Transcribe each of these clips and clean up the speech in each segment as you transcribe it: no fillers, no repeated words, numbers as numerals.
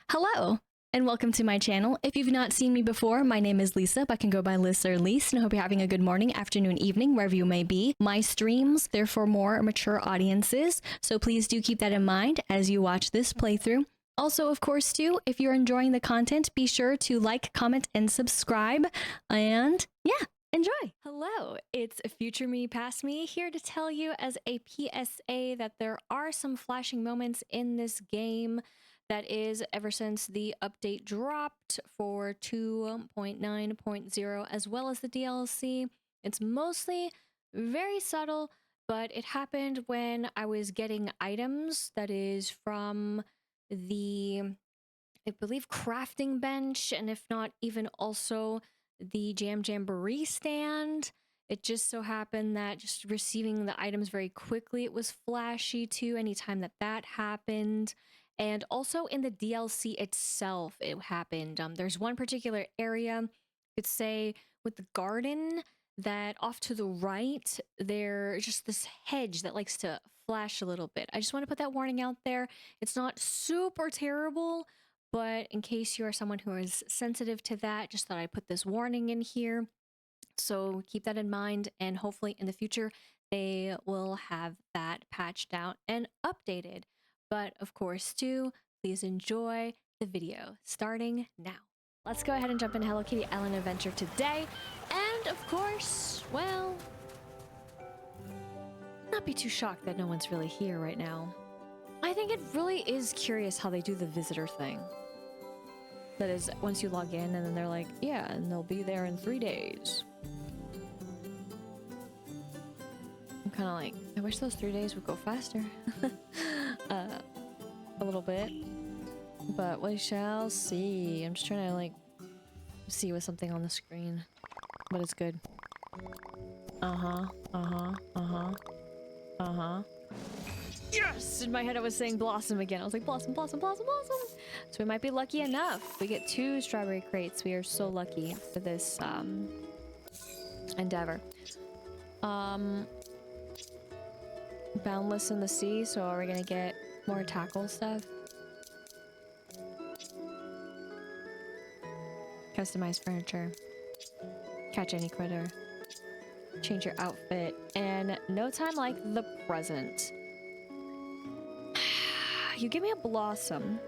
Hello, and welcome to my channel. If you've not seen me before, my name is Lisa, but I can go by Liz or Lise, and I hope you're having a good morning, afternoon, evening, wherever you may be. My streams, they're for more mature audiences, so please do keep that in mind as you watch this playthrough. Also, of course, too, if you're enjoying the content, be sure to like, comment, and subscribe, and yeah, enjoy! Hello, it's Future Me, Past Me, here to tell you as a PSA that there are some flashing moments in this game. That is, ever since the update dropped for 2.9.0 as well as the DLC. It's mostly very subtle, but it happened when I was getting items, that is from the, I believe, crafting bench, and if not even also the Jam Jamboree stand. It just so happened that just receiving the items very quickly, it was flashy too, anytime that happened. And also in the DLC itself, it happened. There's one particular area, you could say, with the garden, that off to the right, there's just this hedge that likes to flash a little bit. I just want to put that warning out there. It's not super terrible, but in case you are someone who is sensitive to that, just thought I'd put this warning in here. So keep that in mind, and hopefully in the future, they will have that patched out and updated. But of course, too, please enjoy the video starting now. Let's go ahead and jump in Hello Kitty Island Adventure today. And of course, well, not be too shocked that no one's really here right now. I think it really is curious how they do the visitor thing. That is, once you log in and then they're like, yeah, and they'll be there in 3 days. I'm kind of like, I wish those 3 days would go faster. A little bit, but we shall see. I'm just trying to like see with something on the screen, but it's good. Yes! In my head I was saying blossom again. I was like, blossom, blossom, blossom, blossom. So we might be lucky enough. We get 2 strawberry crates. We are so lucky for this endeavor. Boundless in the sea, so are we gonna get more tackle stuff? Customize furniture. Catch any critter. Change your outfit. And no time like the present. You give me a blossom.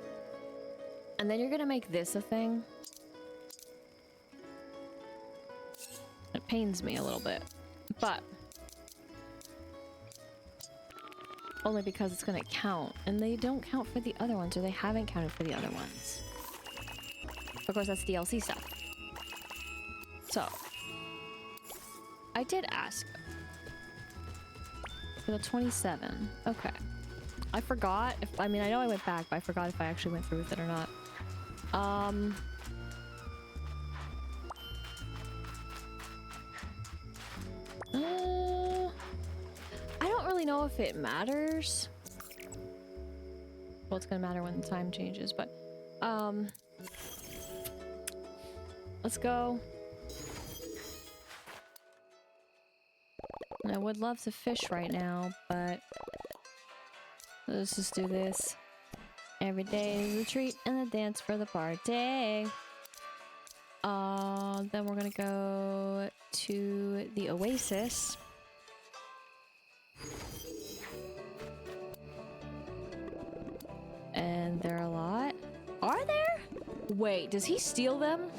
And then you're gonna make this a thing. It pains me a little bit. But only because it's gonna count, and they don't count for the other ones, or they haven't counted for the other ones. Of course, that's DLC stuff. So, I did ask for the 27. Okay. I forgot if, I mean, I know I went back, but I forgot if I actually went through with it or not. I don't really know if it matters. Well, it's gonna matter when the time changes, but let's go. I would love to fish right now, but let's just do this. Every day is a treat and a dance for the party. Then we're gonna go to the Oasis. And there are a lot. Are there? Wait, does he steal them?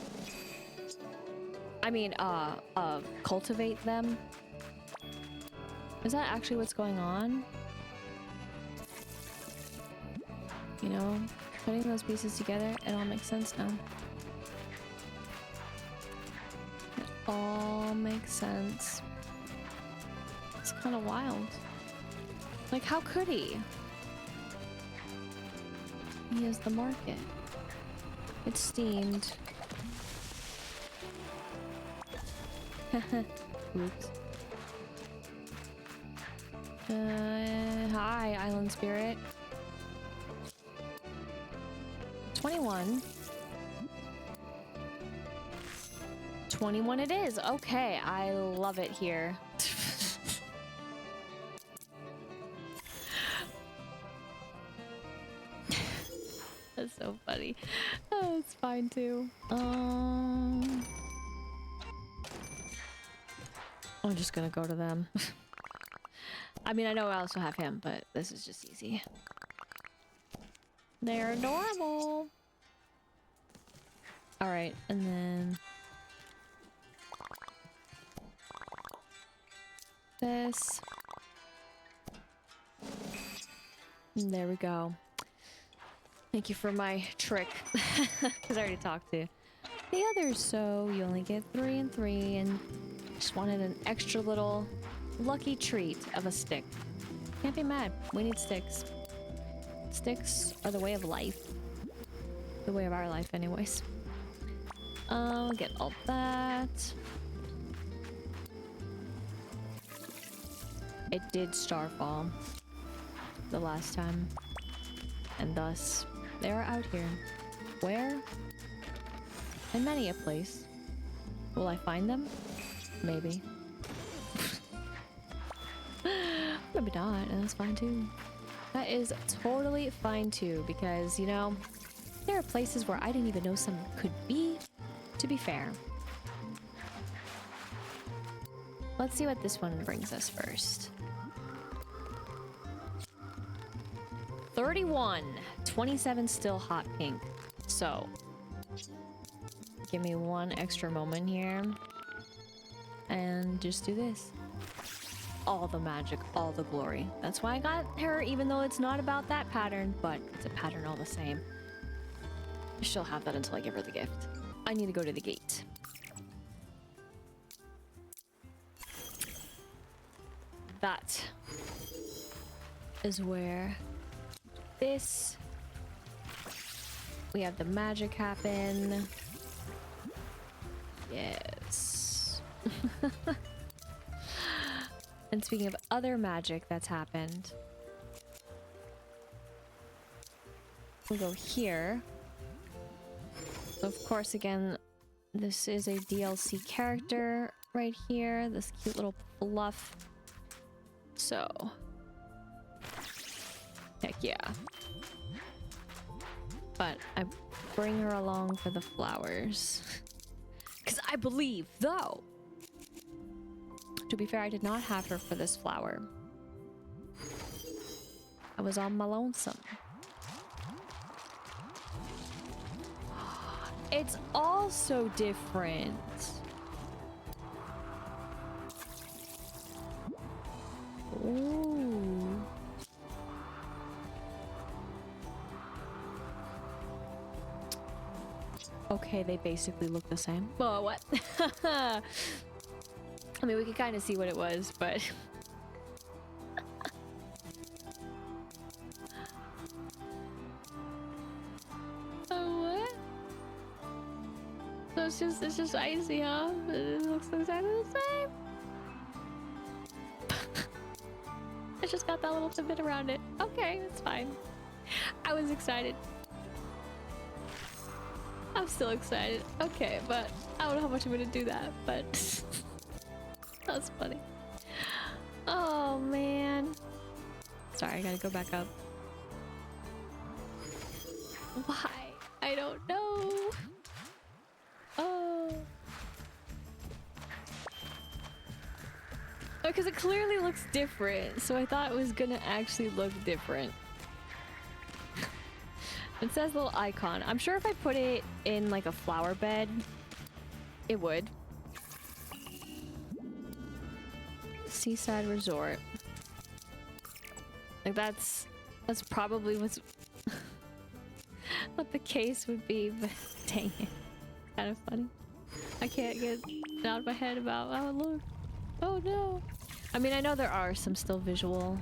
I mean, cultivate them? Is that actually what's going on? You know, putting those pieces together, it all makes sense now. It all makes sense. It's kind of wild. Like, how could he? He is the market. It's steamed. Oops. Hi, Island Spirit. 21. 21 it is. Okay, I love it here. That's so funny. funny. Oh, it's fine too. I'm just gonna go to them. I mean, I know I also have him, but this is just easy. They're adorable. All right, and then this. And there we go. Thank you for my trick, because I already talked to the others. So you only get 3 and 3, and just wanted an extra little lucky treat of a stick. Can't be mad. We need sticks. Sticks are the way of life. The way of our life, anyways. I'll get all that. It did starfall the last time, and thus they are out here. Where? In many a place. Will I find them? Maybe. Maybe not, and that's fine too. That is totally fine too, because, you know, there are places where I didn't even know some could be, to be fair. Let's see what this one brings us first. 31. 27 still hot pink. So, give me one extra moment here. And just do this. All the magic, all the glory. That's why I got her, even though it's not about that pattern, but it's a pattern all the same. She'll have that until I give her the gift. I need to go to the gate. That is where this... We have the magic happen. Yes. And speaking of other magic that's happened, we'll go here. So of course, again, this is a DLC character right here. This cute little fluff. So, heck yeah. But I bring her along for the flowers. Because I believe, though, to be fair, I did not have her for this flower. I was on my lonesome. It's all so different. Ooh. Okay, they basically look the same. Oh, what? I mean, we could kind of see what it was, but... Oh, what? So it's just icy, huh? It looks exactly the same. It's just got that little bit around it. Okay, it's fine. I was excited. I'm still excited. Okay, but I don't know how much I'm gonna do that, but that was funny. Oh man. Sorry, I gotta go back up. Why? I don't know. Oh. Because it clearly looks different, so I thought it was gonna actually look different. It says little icon. I'm sure if I put it in like a flower bed, it would. Seaside Resort. Like that's probably what's what the case would be, but dang it. Kind of funny. I can't get it out of my head about how it looks. Oh no. I mean, I know there are some still visual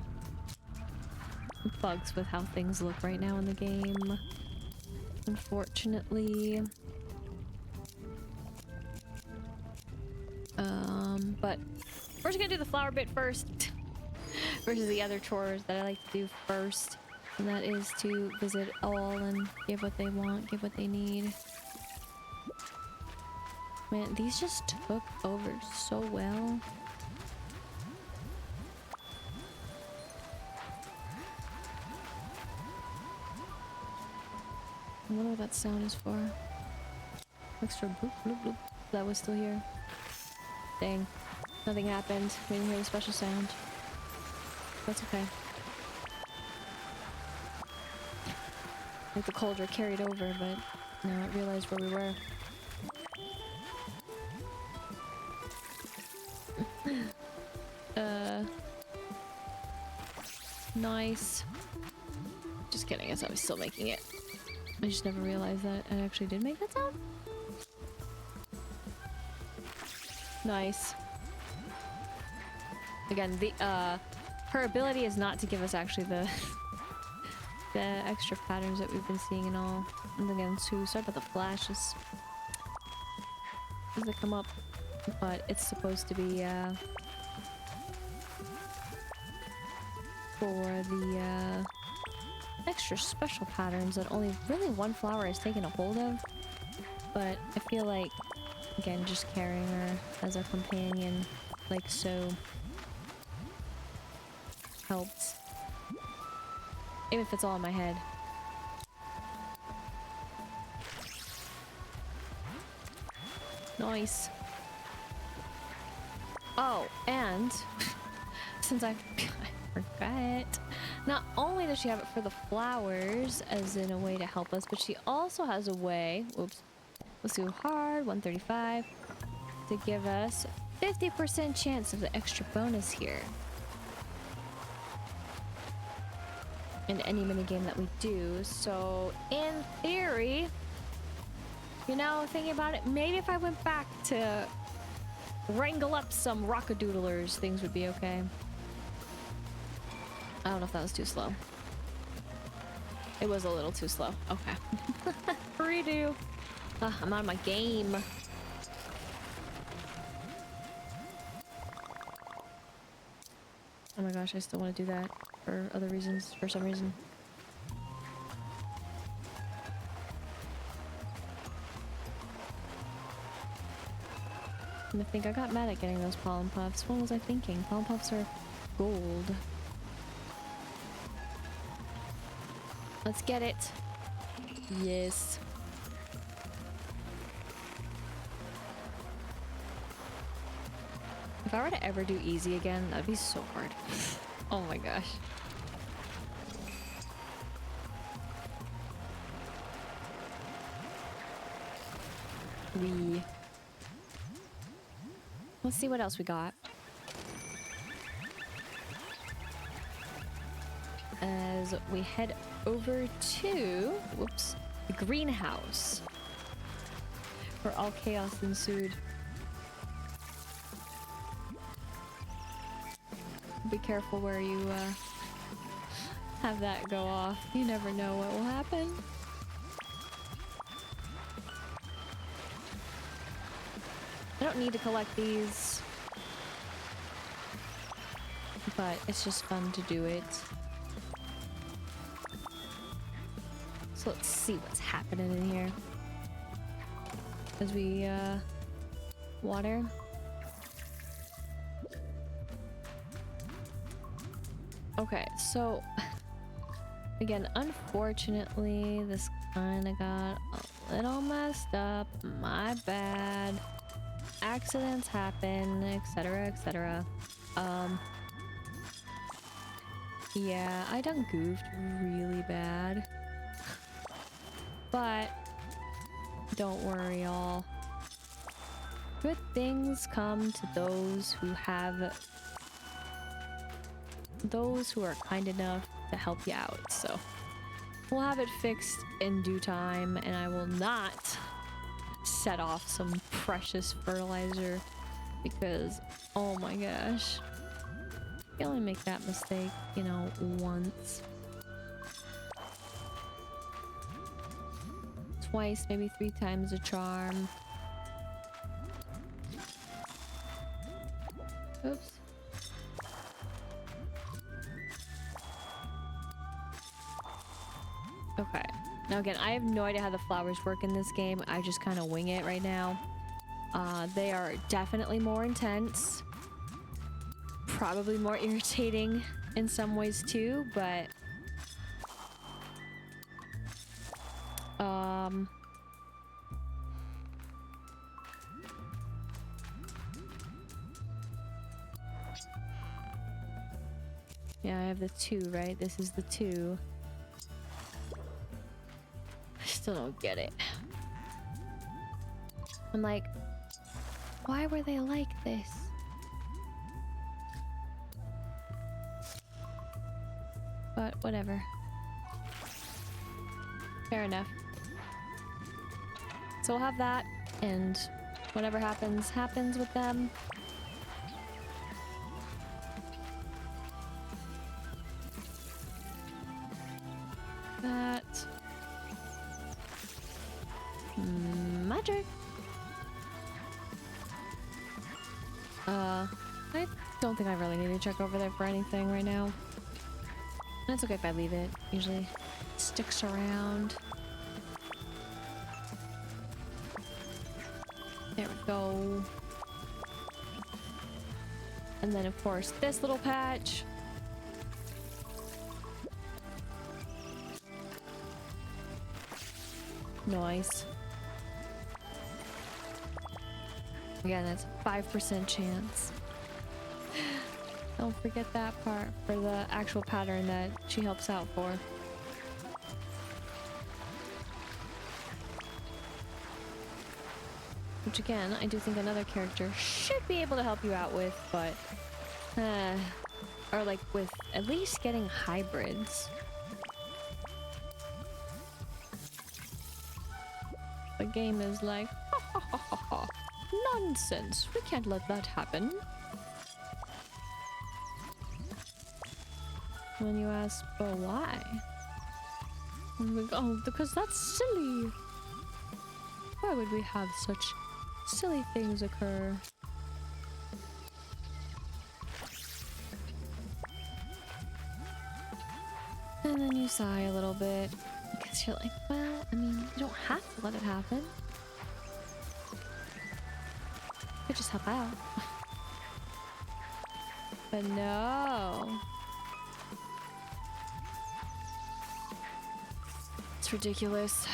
bugs with how things look right now in the game, unfortunately. But we're just gonna do the flower bit first versus the other chores that I like to do first, and that is to visit all and give what they want, give what they need. Man, these just took over so well. I wonder what that sound is for. Extra bloop bloop bloop. That was still here. Dang. Nothing happened. We didn't hear the special sound. That's okay. Like the cauldron carried over, but now I realized where we were. Nice. Just kidding, I guess I was still making it. I just never realized that I actually did make that sound. Nice. Again, the her ability is not to give us actually the the extra patterns that we've been seeing and all. And again, too, sorry about the flashes as they come up, but it's supposed to be for the extra special patterns that only really one flower has taken a hold of. But I feel like, again, just carrying her as a companion, like so, helps. Even if it's all in my head. Nice. Oh, and since I forgot, not only does she have it for the flowers as in a way to help us, but she also has a way, whoops, let's do hard, 135, to give us 50% chance of the extra bonus here. In any minigame that we do. So in theory, you know, thinking about it, maybe if I went back to wrangle up some rockadoodlers, things would be okay. I don't know if that was too slow. It was a little too slow. Okay. Redo. I'm on my game. Oh my gosh, I still want to do that for other reasons, for some reason. I think I got mad at getting those pollen puffs. What was I thinking? Pollen puffs are gold. Let's get it. Yes. If I were to ever do easy again, that'd be so hard. Oh my gosh. Let's see what else we got. As we head over to, whoops, the greenhouse, where all chaos ensued. Be careful where you have that go off. You never know what will happen. I don't need to collect these, but it's just fun to do it. So let's see what's happening in here as we water. Okay, so again, unfortunately, this kind of got a little messed up. My bad. Accidents happen, etc., etc. Yeah, I done goofed really bad. But don't worry, y'all. Good things come to those who are kind enough to help you out. So we'll have it fixed in due time, and I will not set off some precious fertilizer because, oh my gosh, you only make that mistake, you know, once, twice, maybe 3 times a charm. Oops. Okay. Now again, I have no idea how the flowers work in this game. I just kind of wing it right now. They are definitely more intense. Probably more irritating in some ways too, but Um... Yeah, I have the 2, right? This is the 2. I still don't get it. I'm like, why were they like this? But whatever. Fair enough. So we'll have that, and whatever happens, happens with them. That. Magic. I don't think I really need to check over there for anything right now. And it's okay if I leave it. Usually it sticks around. There we go. And then of course this little patch. Nice. Again, that's a 5% chance. Don't forget that part for the actual pattern that she helps out for. Which again, I do think another character should be able to help you out with, but... or like with at least getting hybrids. The game is like, ha ha ha ha ha. Nonsense. We can't let that happen. When you ask, but why? I'm like, oh, because that's silly. Why would we have such silly things occur? And then you sigh a little bit. Because you're like, well, I mean, you don't have to let it happen. You could just help out. But no. It's ridiculous.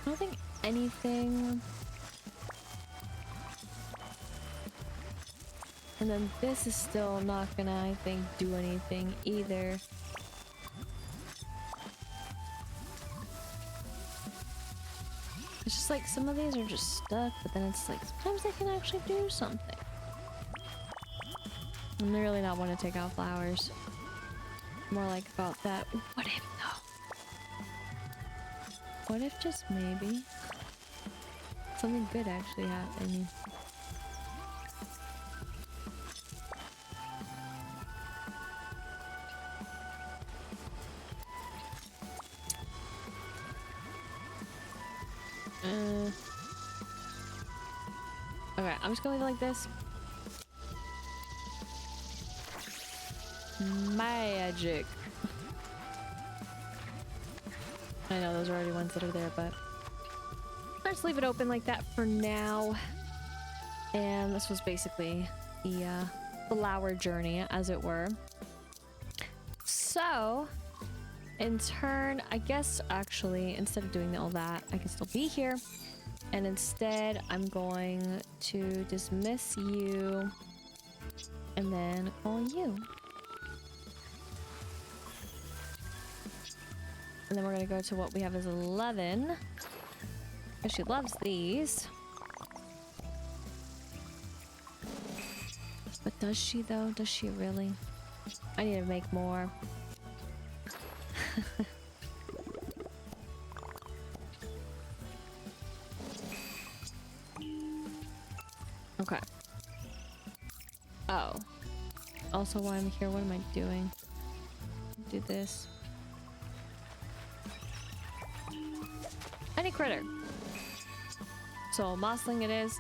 I don't think anything. And then this is still not gonna, I think, do anything either. It's just like some of these are just stuck, but then it's like sometimes they can actually do something. I'm really not want to take out flowers. More like about that. What if though? What if just maybe something good actually happened? Okay, I'm just gonna leave it like this. Magic. I know those are already ones that are there, but let's leave it open like that for now. And this was basically the flower journey, as it were. So, in turn, I guess actually, instead of doing all that, I can still be here. And instead, I'm going to dismiss you and then call you. And then we're going to go to what we have as 11. Because she loves these. But does she though? Does she really? I need to make more. Okay. Oh. Also, while I'm here, what am I doing? Do this. Any critter. So, mossling it is.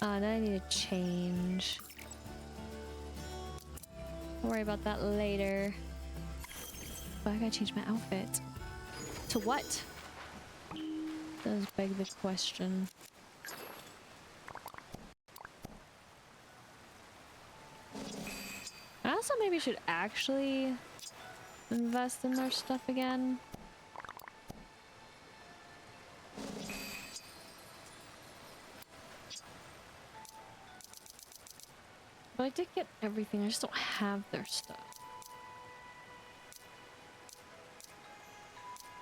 And I need to change. I'll worry about that later. But I gotta change my outfit. To what? Does beg the question. I also maybe should actually invest in their stuff again. But I did get everything, I just don't have their stuff.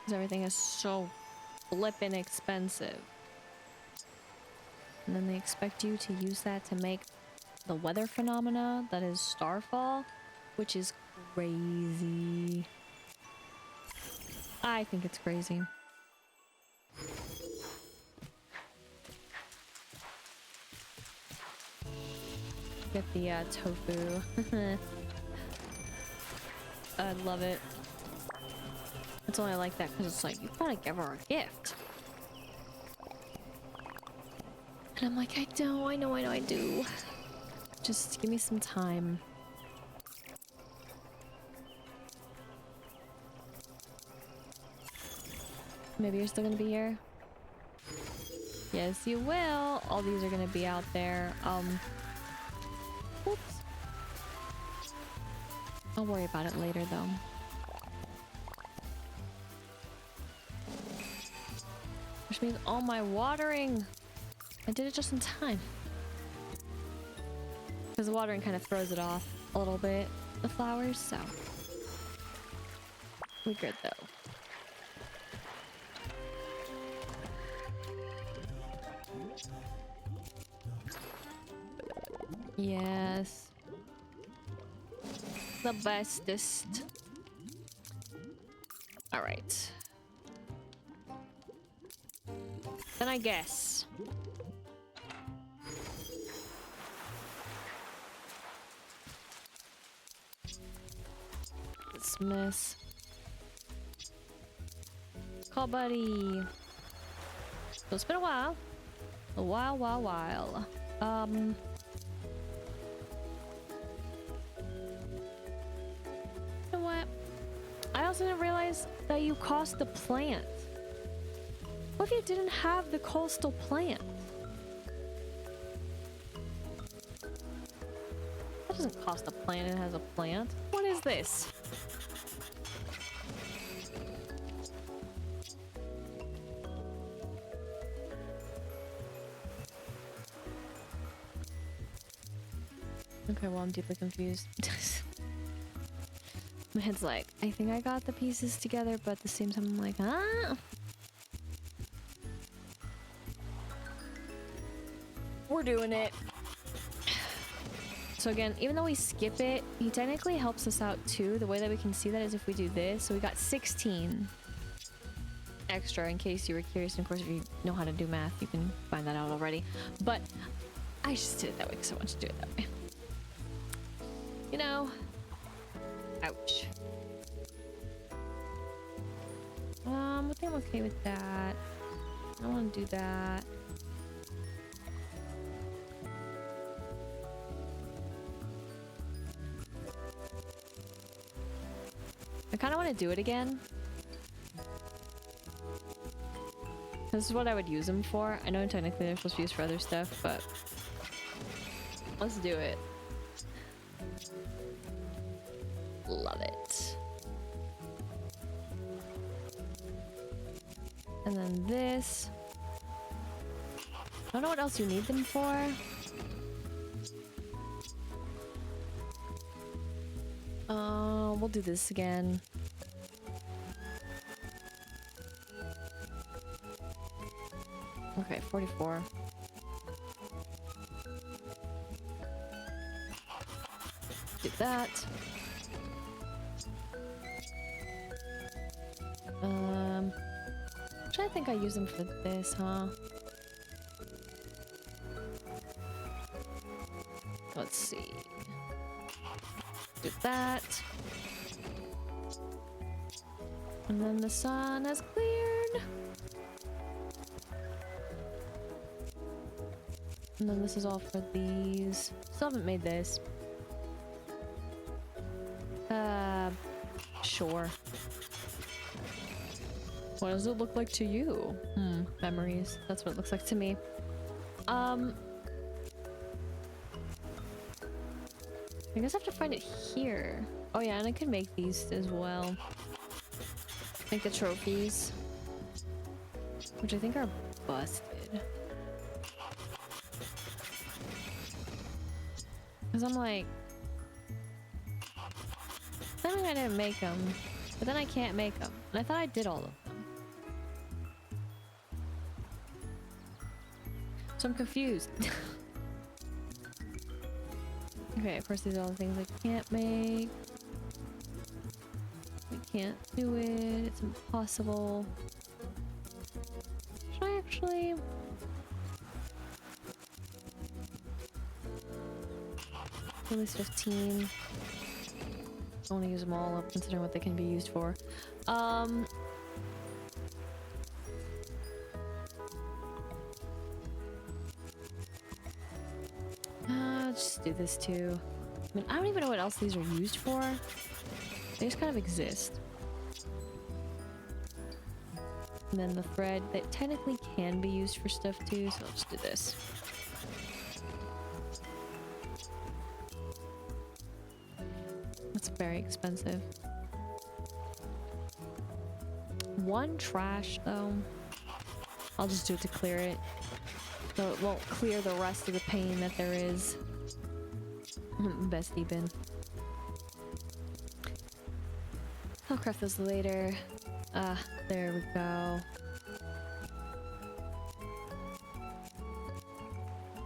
Because everything is so flippin' expensive. And then they expect you to use that to make the weather phenomena that is Starfall, which is crazy. I think it's crazy. Get the tofu. I love it. It's only like that because it's like, you gotta give her a gift. And I'm like, I know I do. Just give me some time. Maybe you're still gonna be here? Yes, you will. All these are gonna be out there. Oops. I'll worry about it later, though. Which means all my watering. I did it just in time. Because the watering kind of throws it off a little bit, the flowers, so. We're good, though. Yes. The bestest. Alright. Then I guess. Dismiss. Call buddy. So it's been a while. A while. You know what? I also didn't realize that you cost the plant. What if you didn't have the coastal plant? That doesn't cost a plant, it has a plant. What is this? Okay, well, I'm deeply confused. My head's like, I think I got the pieces together, but at the same time, I'm like, ah. We're doing it. So again, even though we skip it, he technically helps us out too. The way that we can see that is if we do this. So we got 16 extra in case you were curious. And of course, if you know how to do math, you can find that out already. But I just did it that way because I wanted to do it that way. You know? Ouch. I think I'm okay with that. I don't want to do that. I kind of want to do it again. This is what I would use them for. I know technically they're supposed to be used for other stuff, but let's do it. Love it. And then this. I don't know what else you need them for. We'll do this again. Okay, 44. Do that. Actually, I think I use them for this, huh? Let's see. Do that. And then the sun has cleared. And then this is all for these. Still haven't made this. Sure. What does it look like to you? Memories. That's what it looks like to me. I guess I have to find it here. Oh yeah, and I could make these as well. Make the trophies. Which I think are busted. Because I'm like... I think I didn't make them. But then I can't make them. And I thought I did all of them. So I'm confused. Okay, of course these are all the things I can't make. We can't do it. It's impossible. Should I actually... At least 15. I want to use them all up considering what they can be used for. Just do this too. I mean, I don't even know what else these are used for. They just kind of exist. And then the thread that technically can be used for stuff too, so I'll just do this. That's very expensive. One trash though. I'll just do it to clear it. So it won't clear the rest of the pain that there is. Bestie bin. I'll craft those later. There we go.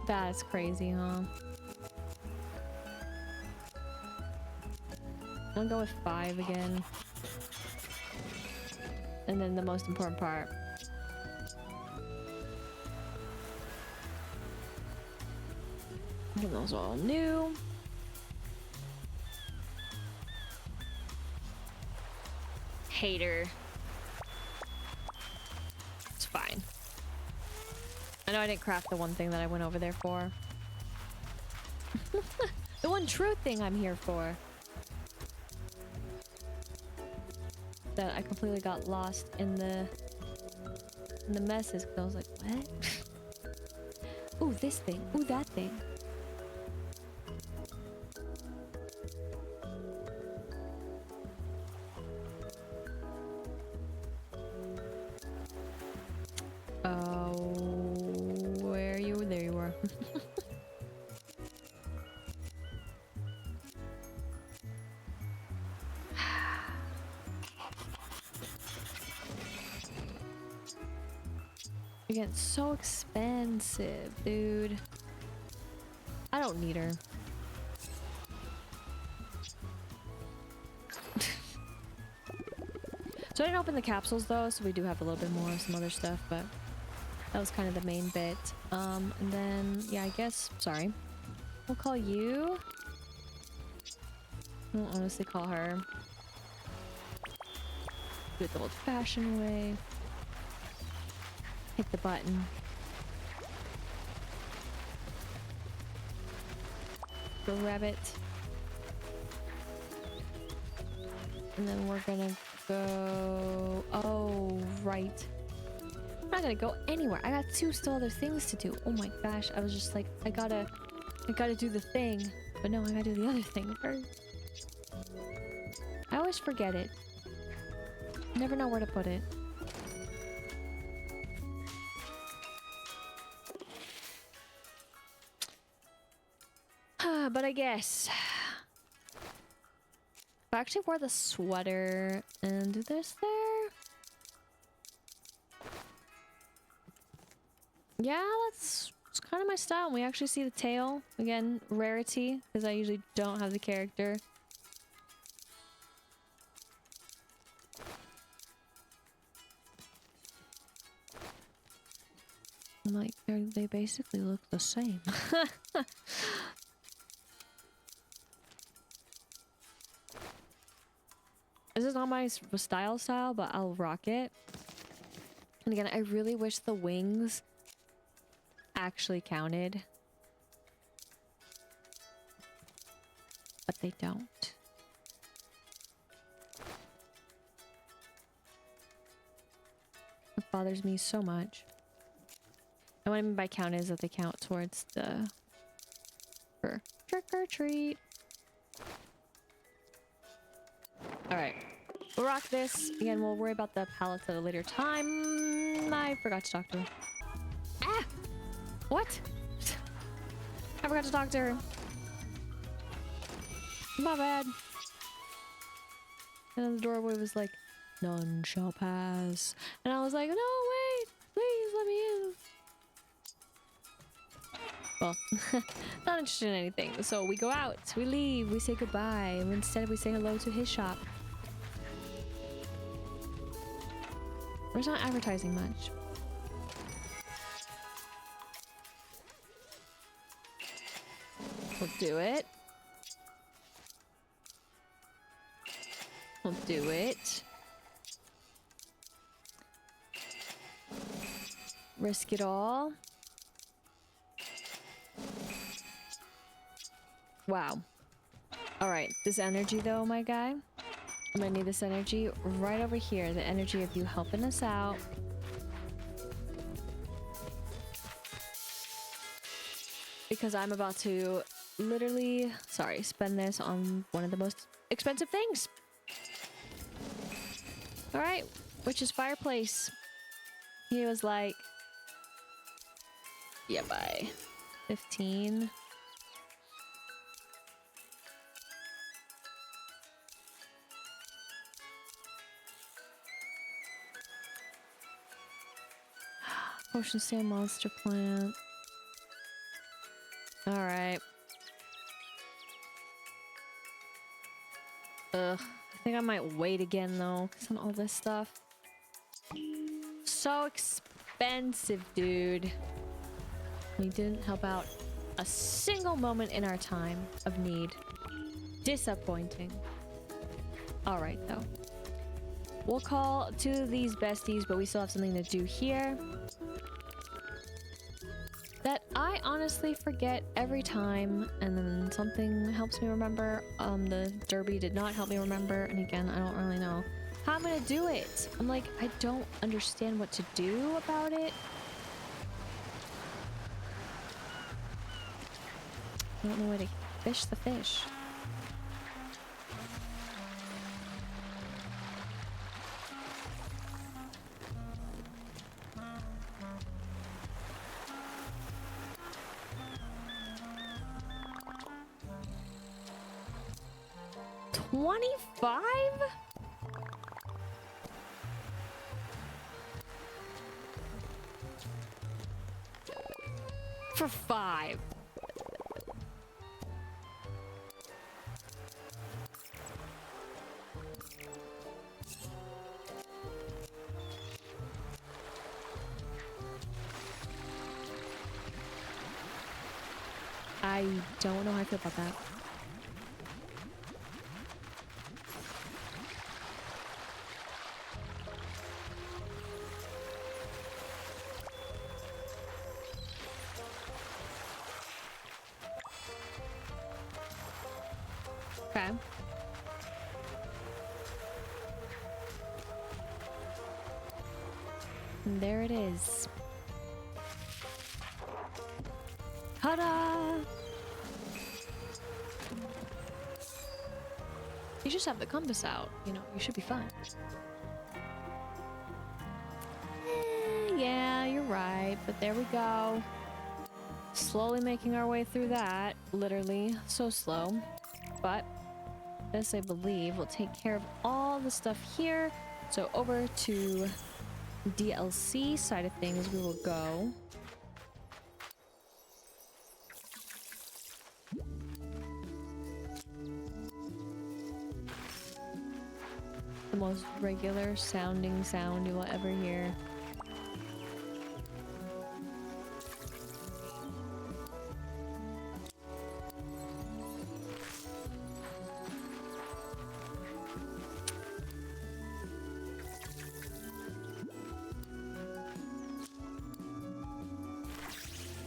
That's crazy, huh? I'll go with 5 again. And then the most important part. And those are all new. Hater. It's fine. I know I didn't craft the one thing that I went over there for. The one true thing I'm here for. That I completely got lost in the messes because I was like, what? Ooh, this thing. Ooh, that thing. Where are you? There you are. Again, so expensive, dude. I don't need her. So I didn't open the capsules though, so we do have a little bit more of some other stuff, but that was kind of the main bit. And then, yeah, I guess, sorry. We'll call you. We'll honestly call her. Do it the old-fashioned way. Hit the button. Grab it. And then we're gonna go... Oh, right. I'm not gonna go anywhere. I got 2 still other things to do. Oh my gosh, I was just like, I gotta do the thing. But no, I gotta do the other thing first. I always forget it. Never know where to put it. But I guess if I actually wore the sweater and do this there. Yeah, that's kind of my style. We actually see the tail. Again, rarity, because I usually don't have the character. Like, they basically look the same. This is not my style, but I'll rock it. And again, I really wish the wings actually counted. But they don't. bothers me so much. And what I mean by count is that they count towards the for trick or treat. All right, we'll rock this. Again, we'll worry about the pallets at a later time. I forgot to talk to her. Ah! What? I forgot to talk to her. My bad. And then the doorway was like, none shall pass. And I was like, no, wait, please let me in. Well, not interested in anything. So we go out, we leave, we say goodbye. And instead we say hello to his shop. We're not advertising much. We'll do it. We'll do it. Risk it all. Wow. Alright, this energy though, my guy. I'm gonna need this energy right over here. The energy of you helping us out. Because I'm about to literally, spend this on one of the most expensive things. Alright, which is fireplace. He was like, yeah, bye. 15. Potion sand monster plant. Alright. Ugh. I think I might wait again though, because on all this stuff. So expensive, dude. We didn't help out a single moment in our time of need. Disappointing. Alright though. We'll call to these besties, but we still have something to do here. That I honestly forget every time, and then something helps me remember. The derby did not help me remember, and again, I don't really know how I'm gonna do it. I'm like, I don't understand what to do about it. I don't know where to fish the fish. $25? For 5. I don't know how I feel about that. Okay. And there it is. Ta-da! You just have the compass out, you know, you should be fine. Yeah, you're right, but there we go. Slowly making our way through that, literally, so slow. But this, I believe, will take care of all the stuff here. So over to DLC side of things we will go. The most regular sounding sound you will ever hear.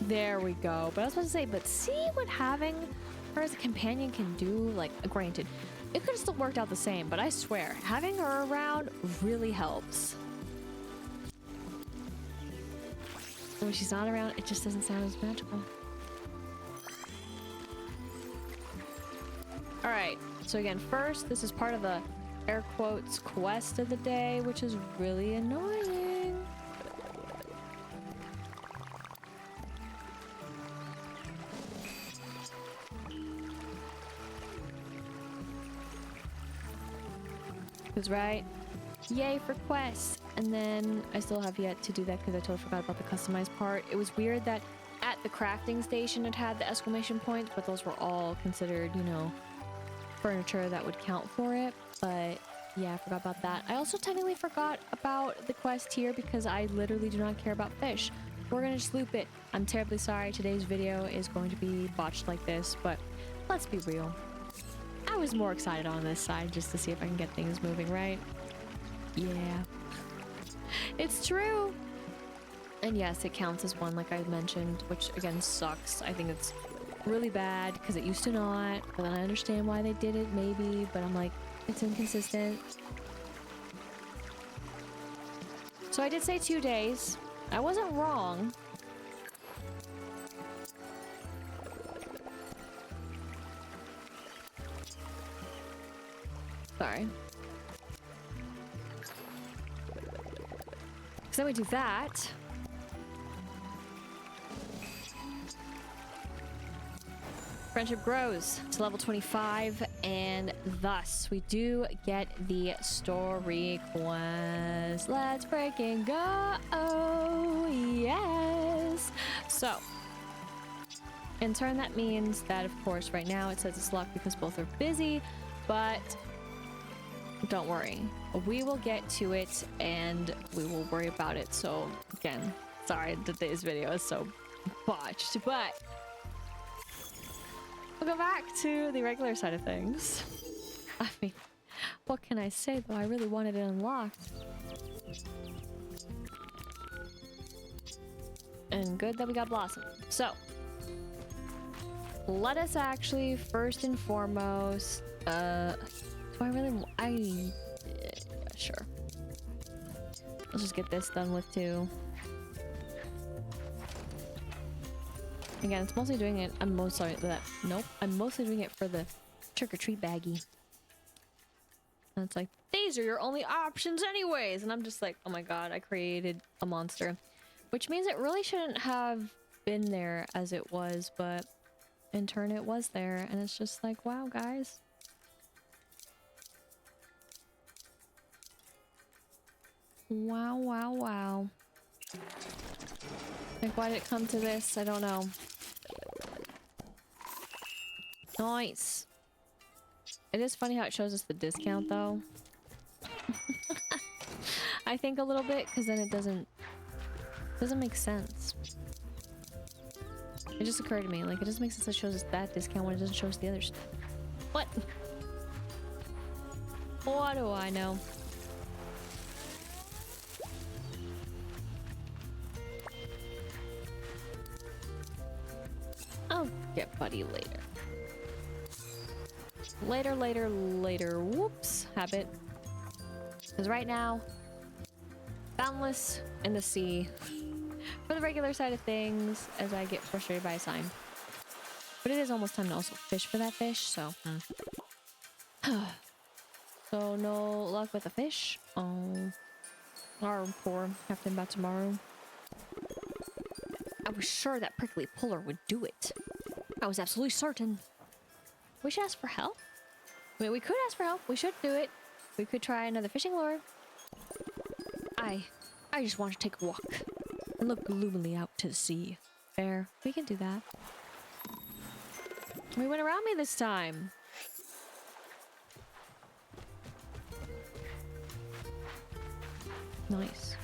There we go. But I was supposed to say, but see what having her as a companion can do? Like, granted, it could have still worked out the same, but I swear, having her around really helps. When she's not around, it just doesn't sound as magical. Alright, so again, first, this is part of the air quotes quest of the day, which is really annoying. Because, right? Yay for quests! And then I still have yet to do that because I totally forgot about the customized part. It was weird that at the crafting station it had the exclamation points, but those were all considered, you know, furniture that would count for it. But yeah, I forgot about that. I also technically forgot about the quest here because I literally do not care about fish. We're gonna just loop it. I'm terribly sorry. Today's video is going to be botched like this, but let's be real. I was more excited on this side just to see if I can get things moving, right? Yeah. It's true! And yes, it counts as one, like I mentioned, which again sucks. I think it's really bad because it used to not, but then I understand why they did it, maybe, but I'm like, it's inconsistent. So I did say 2 days. I wasn't wrong. Sorry. So then we do that. Friendship grows to level 25, and thus we do get the story quest. Let's freaking go! Oh, yes! So, in turn, that means that, of course, right now it says it's locked because both are busy, but don't worry. We will get to it, and we will worry about it. So, again, sorry today's video is so botched, but we'll go back to the regular side of things. I mean, what can I say, though? I really wanted it unlocked. And good that we got Blossom. So, let us actually, first and foremost, do I really yeah, sure. Let's just get this done with too. Again, it's mostly doing it. I'm mostly doing it for the trick-or-treat baggie. And it's like, these are your only options anyways! And I'm just like, oh my god, I created a monster. Which means it really shouldn't have been there as it was, but in turn it was there. And it's just like, wow, guys. Wow, wow, wow. Like, why did it come to this? I don't know. Nice. It is funny how it shows us the discount, though. I think a little bit, because then it doesn't make sense. It just occurred to me, like, it doesn't make sense that it shows us that discount when it doesn't show us the other stuff. What? What do I know? I'll get Buddy later. Later. Whoops. Habit. Because right now, Boundless in the sea. For the regular side of things, as I get frustrated by a sign. But it is almost time to also fish for that fish, so... So, no luck with the fish. Oh. Our poor Captain Batumaru. I was sure that prickly puller would do it. I was absolutely certain. We should ask for help. I mean, we could ask for help. We should do it. We could try another fishing lure. I just want to take a walk and look gloomily out to the sea. Fair. We can do that. We went around me this time. Nice.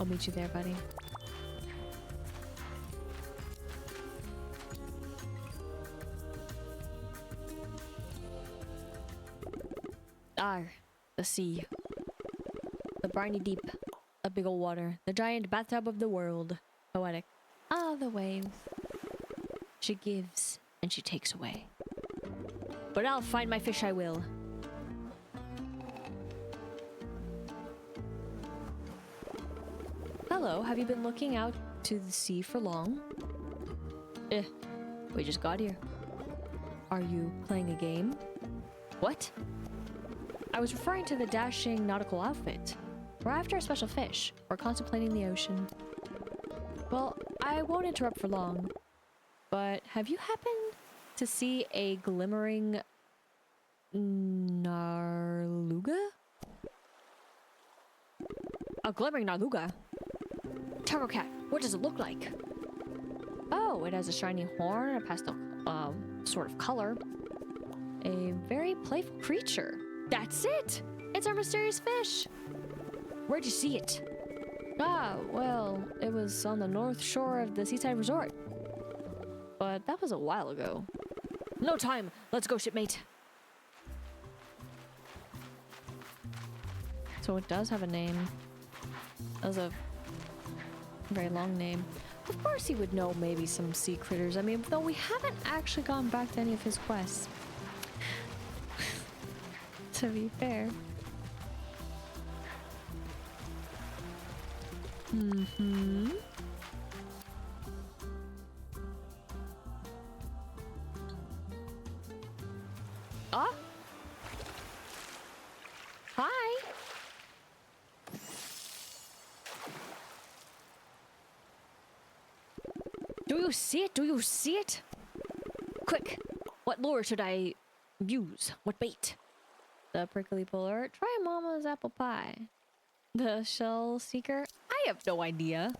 I'll meet you there, buddy. The sea. The briny deep. The big old water. The giant bathtub of the world. Poetic. Ah, the waves. She gives, and she takes away. But I'll find my fish, I will. hello. Have you been looking out to the sea for long? We just got here. Are you playing a game? What? I was referring to the dashing nautical outfit. We're after a special fish. We're contemplating the ocean. Well, I won't interrupt for long, but have you happened to see a glimmering Narluga? A glimmering Narluga? Turbo Cat, what does it look like? Oh, it has a shiny horn and a pastel sort of color. A very playful creature. That's it! It's our mysterious fish! Where'd you see it? Ah, well, it was on the north shore of the seaside resort. But that was a while ago. No time! Let's go, shipmate! So it does have a name. That was a very long name. Of course he would know maybe some sea critters. I mean, though we haven't actually gone back to any of his quests. To be fair. Mm-hmm. Ah? Hi! Do you see it? Do you see it? Quick! What lure should I use? What bait? The prickly puller. Try Mama's apple pie. The shell seeker. I have no idea.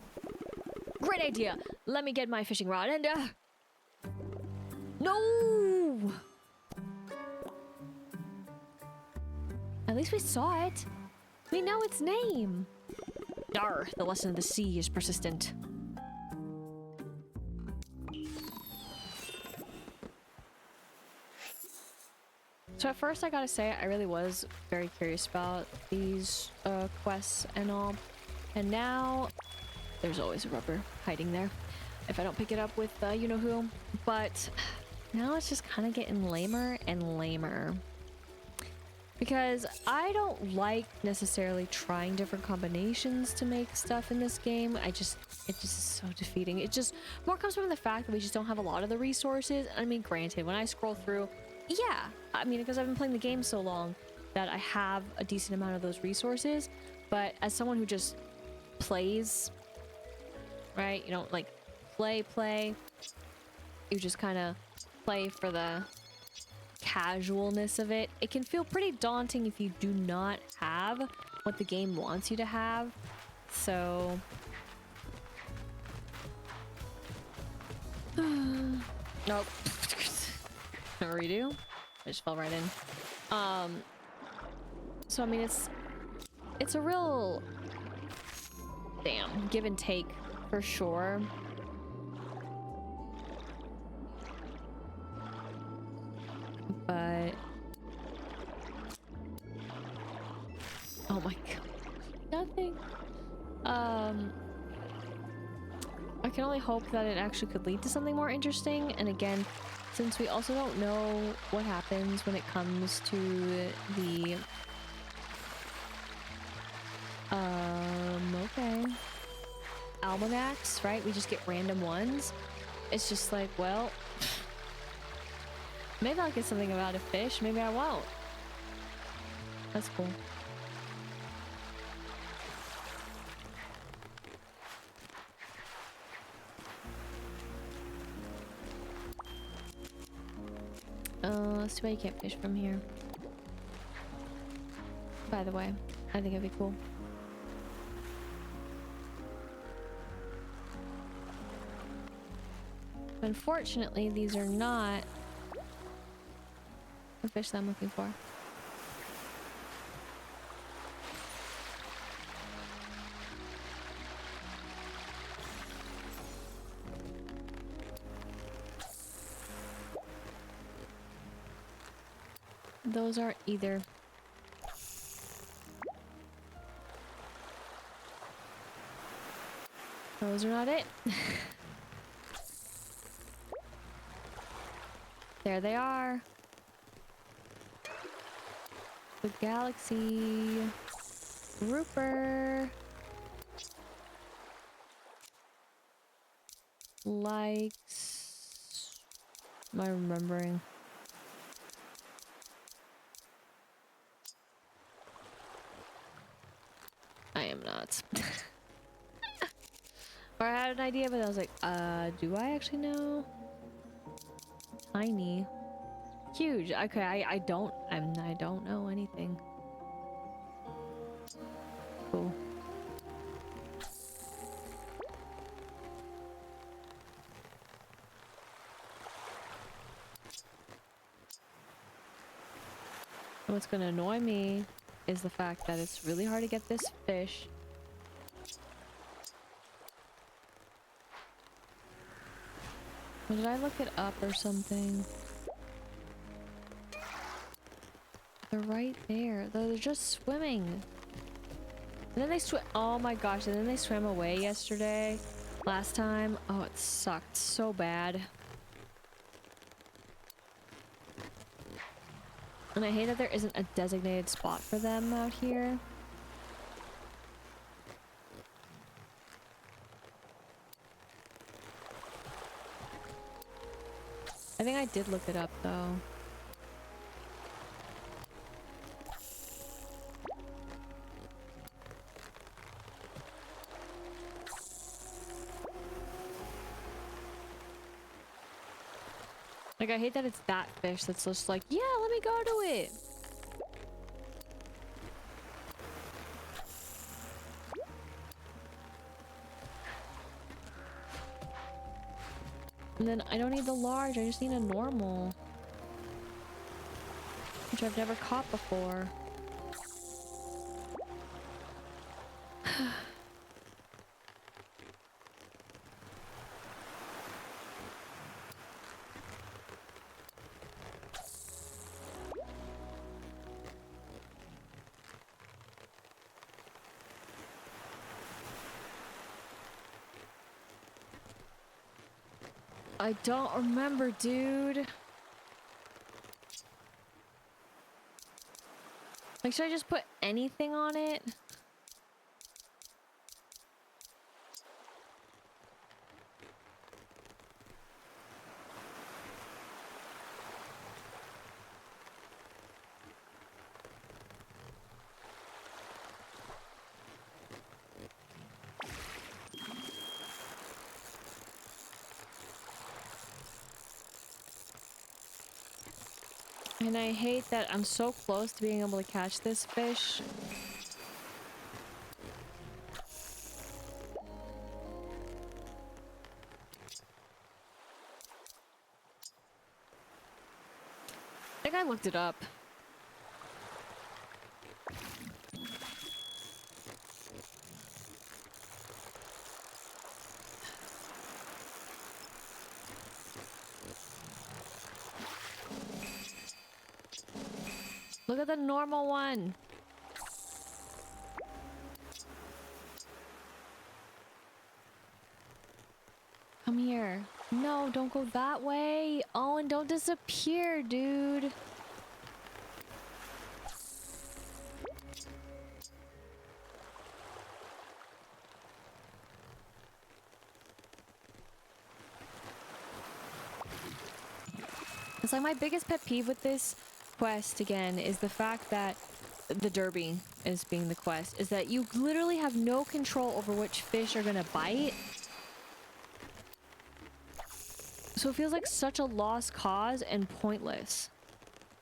Great idea. Let me get my fishing rod and no! At least we saw it. We know its name. Darr, the lesson of the sea is persistent. So at first I gotta say, I really was very curious about these quests and all. And now, there's always a rubber hiding there. If I don't pick it up with you-know-who. But now it's just kind of getting lamer and lamer. Because I don't like necessarily trying different combinations to make stuff in this game. It just is so defeating. It just more comes from the fact that we just don't have a lot of the resources. I mean, granted, when I scroll through, yeah, I mean, because I've been playing the game so long that I have a decent amount of those resources. But as someone who just plays, right? You don't like play. You just kind of play for the casualness of it. It can feel pretty daunting if you do not have what the game wants you to have. So nope. No redo. I just fell right in. So I mean, it's a real give and take for sure. But oh my god, nothing. I can only hope that it actually could lead to something more interesting. And again, since we also don't know what happens when it comes to the okay, almanacs, right? We just get random ones. It's just like, well, maybe I'll get something about a fish, maybe I won't. That's cool. Let's see why you can't fish from here. By the way, I think it'd be cool. Unfortunately, these are not the fish that I'm looking for. Those aren't either. Those are not it. There they are. The galaxy grouper. likes... Am I remembering? I am not. Or I had an idea, but I was like, do I actually know? Tiny. Huge. Okay, I don't know anything. Cool. What's gonna annoy me is the fact that it's really hard to get this fish. Or did I look it up or something? They're right there. They're just swimming. And then they oh my gosh, and then they swam away yesterday. Last time. Oh, it sucked so bad. And I hate that there isn't a designated spot for them out here. I think I did look it up though. Like, I hate that it's that fish that's just like, yeah, let me go to it. And then I don't need the large, I just need a normal. Which I've never caught before. I don't remember, dude. Like, should I just put anything on it? And I hate that I'm so close to being able to catch this fish. I think I looked it up. Look at the normal one. Come here. No, don't go that way. Oh, and don't disappear, dude. It's like my biggest pet peeve with this quest, again, is the fact that the derby is being the quest, is that you literally have no control over which fish are gonna bite. So it feels like such a lost cause and pointless.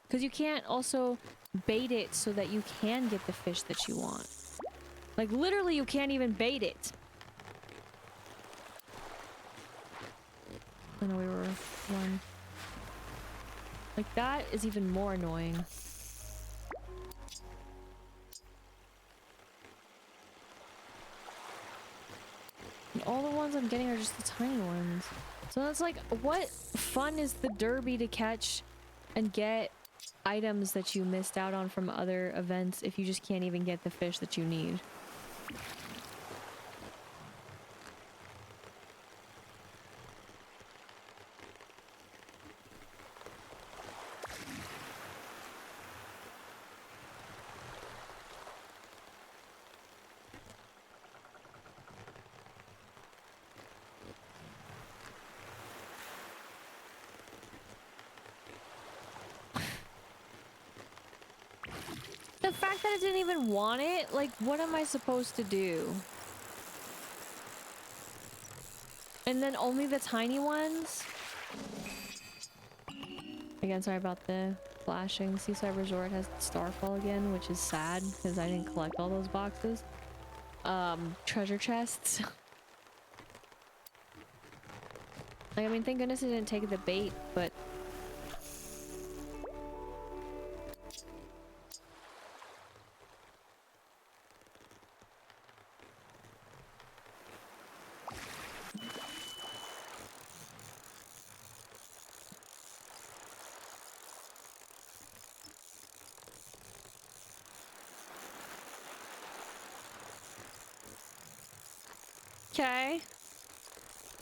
Because you can't also bait it so that you can get the fish that you want. Like, literally, you can't even bait it. I know we were one. Like, that is even more annoying. And all the ones I'm getting are just the tiny ones. So that's like, what fun is the derby to catch and get items that you missed out on from other events if you just can't even get the fish that you need? the fact that it didn't even want it, like, what am I supposed to do? And then only the tiny ones? Again, sorry about the flashing. Seaside Resort has Starfall again, which is sad because I didn't collect all those boxes. Treasure chests. Like, I mean, thank goodness it didn't take the bait, but... Okay.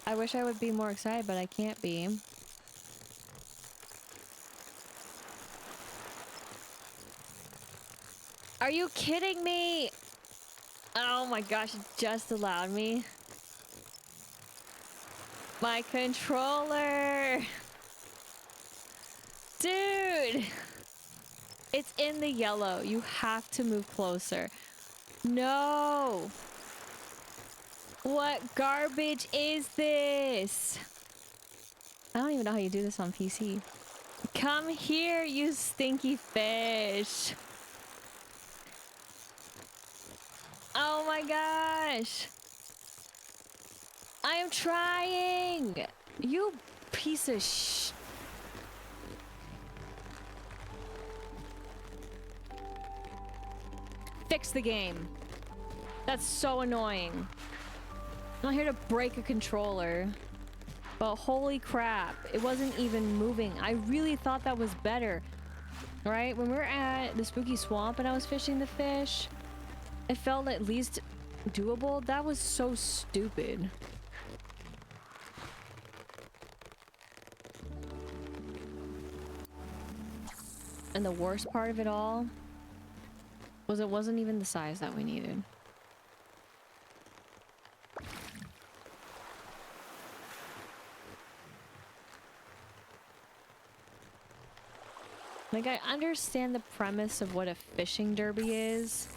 I wish I would be more excited, but I can't be. Are you kidding me? Oh my gosh, it just allowed me. My controller! Dude! It's in the yellow. You have to move closer. No! What garbage is this? I don't even know how you do this on PC. Come here, you stinky fish. Oh my gosh. I am trying. You piece of sh... Fix the game. That's so annoying. I'm not here to break a controller. But holy crap, it wasn't even moving. I really thought that was better. Right? When we were at the spooky swamp and I was fishing the fish, it felt at least doable. That was so stupid. And the worst part of it all was it wasn't even the size that we needed. Like, I understand the premise of what a fishing derby is.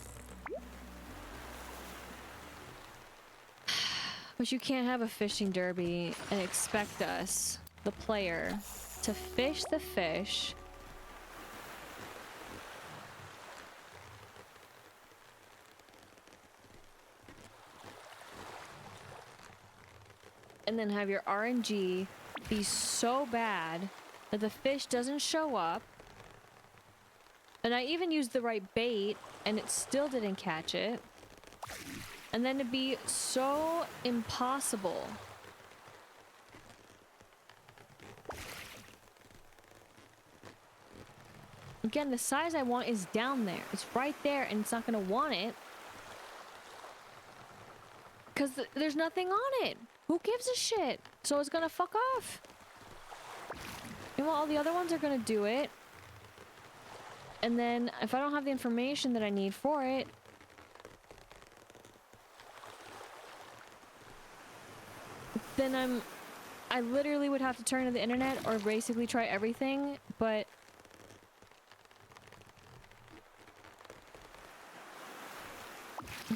But you can't have a fishing derby and expect us, the player, to fish the fish and then have your RNG be so bad that the fish doesn't show up. And I even used the right bait and it still didn't catch it. And then it'd be so impossible. Again, the size I want is down there. It's right there and it's not gonna want it. Because there's nothing on it. Who gives a shit? So it's gonna fuck off. And while all the other ones are gonna do it. And then if I don't have the information that I need for it, then I literally would have to turn to the internet or basically try everything, but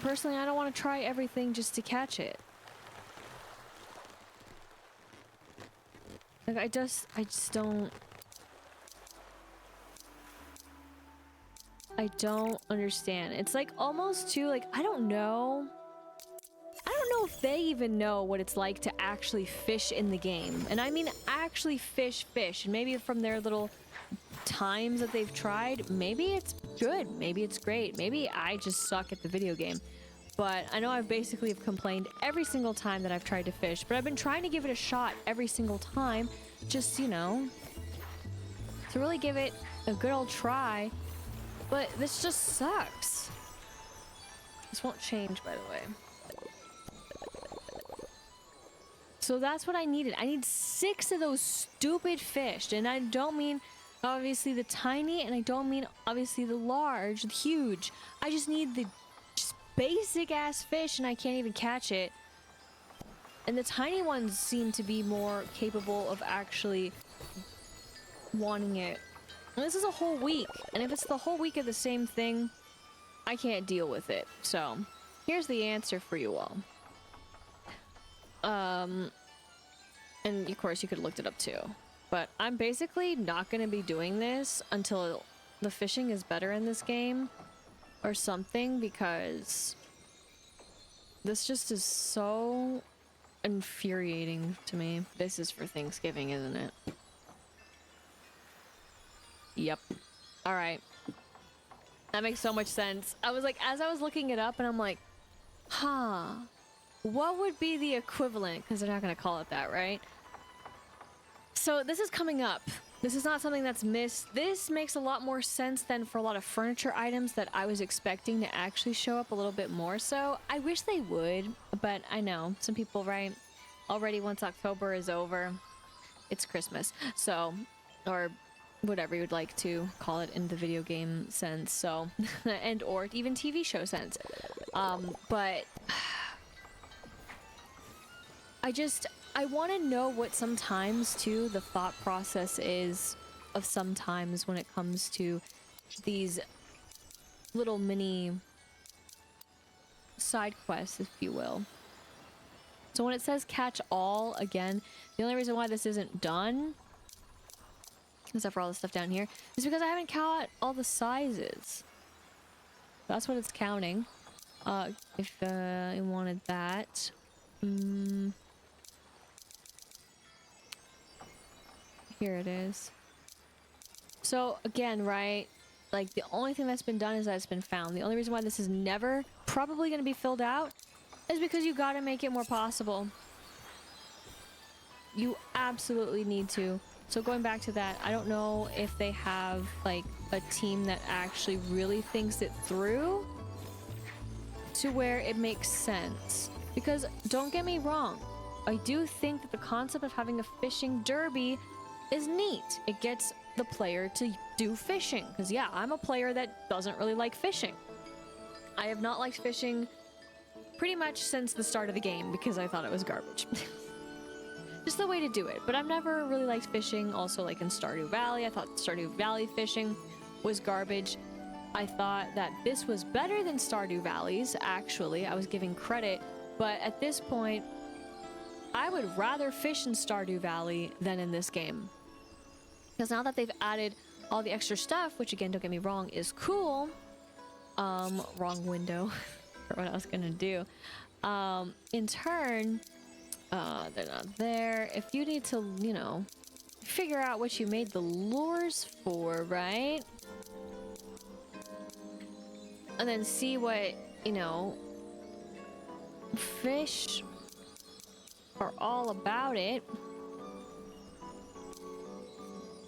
personally I don't want to try everything just to catch it. Like I just don't understand. It's like almost too like I don't know if they even know what it's like to actually fish in the game. And I mean actually fish. And maybe from their little times that they've tried, maybe it's good, maybe it's great, maybe I just suck at the video game. But I know I've basically complained every single time that I've tried to fish, but I've been trying to give it a shot every single time, just, you know, to really give it a good old try. But this just sucks. This won't change, by the way. So that's what I needed. I need 6 of those stupid fish. And I don't mean obviously the tiny, and I don't mean obviously the large, the huge. I just need the just basic ass fish and I can't even catch it. And the tiny ones seem to be more capable of actually wanting it. And this is a whole week. And if it's the whole week of the same thing, I can't deal with it. So here's the answer for you all. And of course you could have looked it up too, but I'm basically not going to be doing this until the fishing is better in this game or something, because this just is so infuriating to me. This is for Thanksgiving, isn't it? Yep. All right. That makes so much sense. I was like, as I was looking it up and I'm like, huh, what would be the equivalent? Because they're not going to call it that, right? So this is coming up. This is not something that's missed. This makes a lot more sense than for a lot of furniture items that I was expecting to actually show up a little bit more so. I wish they would, but I know some people, right? Already once October is over, it's Christmas. So, or whatever you'd like to call it in the video game sense. So, and or even TV show sense. But I want to know what sometimes too the thought process is of sometimes when it comes to these little mini side quests, if you will. So when it says catch all, again, the only reason why this isn't done, except for all the stuff down here, is because I haven't caught all the sizes. That's what it's counting. If I wanted that. Here it is. So again, right, like the only thing that's been done is that it's been found. The only reason why this is never probably going to be filled out is because you got to make it more possible. You absolutely need to. So going back to that, I don't know if they have like a team that actually really thinks it through to where it makes sense. Because don't get me wrong, I do think that the concept of having a fishing derby is neat. It gets the player to do fishing. Because yeah, I'm a player that doesn't really like fishing. I have not liked fishing pretty much since the start of the game because I thought it was garbage. Just the way to do it. But I've never really liked fishing. Also, like in Stardew Valley, I thought Stardew Valley fishing was garbage. I thought that this was better than Stardew Valley's, actually. I was giving credit. But at this point, I would rather fish in Stardew Valley than in this game. Because now that they've added all the extra stuff, which again, don't get me wrong, is cool. Wrong window for what I was gonna do. In turn, they're not there. If you need to, you know, figure out what you made the lures for, right? And then see what, you know, fish are all about it.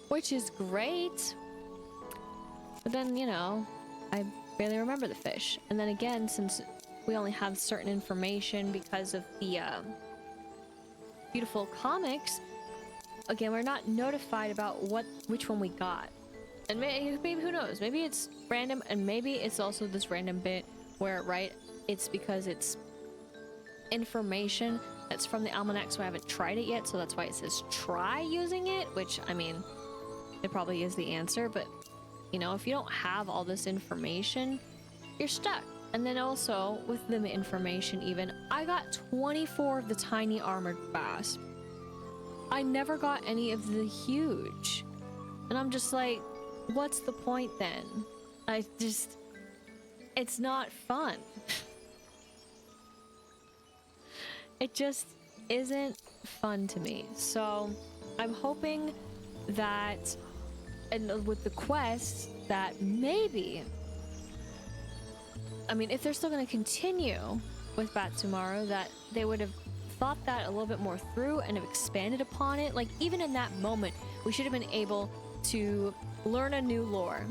Which is great. But then, you know, I barely remember the fish. And then again, since we only have certain information because of the beautiful comics, again, we're not notified about which one we got. And maybe who knows? Maybe it's random, and maybe it's also this random bit where, right, it's because it's information that's from the almanac, so I haven't tried it yet, so that's why it says try using it, which, I mean, it probably is the answer, but, you know, if you don't have all this information, you're stuck. And then also, with the information even, I got 24 of the tiny armored bass. I never got any of the huge. And I'm just like, what's the point then? It's not fun. It just isn't fun to me. So I'm hoping that, and with the quest, that maybe, I mean, if they're still going to continue with Bat Tomorrow, that they would have thought that a little bit more through and have expanded upon it. Like, even in that moment, we should have been able to learn a new lore.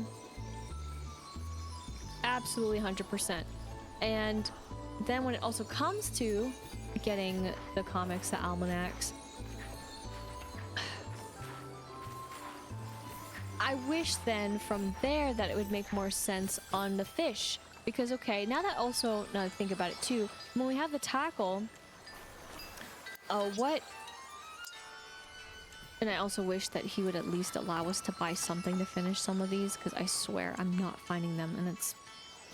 Absolutely 100%. And then when it also comes to getting the comics, the almanacs, I wish then from there that it would make more sense on the fish. Because, okay, now that also, now I think about it too, when we have the tackle, and I also wish that he would at least allow us to buy something to finish some of these, because I swear I'm not finding them, and it's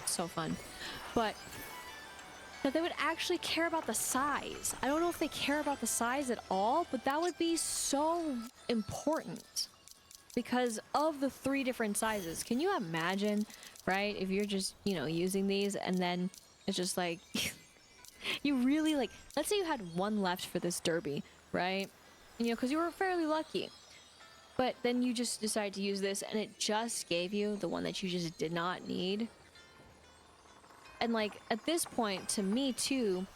so fun. But that they would actually care about the size. I don't know if they care about the size at all, but that would be so important because of the 3 different sizes. Can you imagine, right? If you're just, you know, using these and then it's just like, you really like, let's say you had 1 left for this derby, right? You know, because you were fairly lucky. But then you just decide to use this and it just gave you the one that you just did not need. And like at this point, to me too,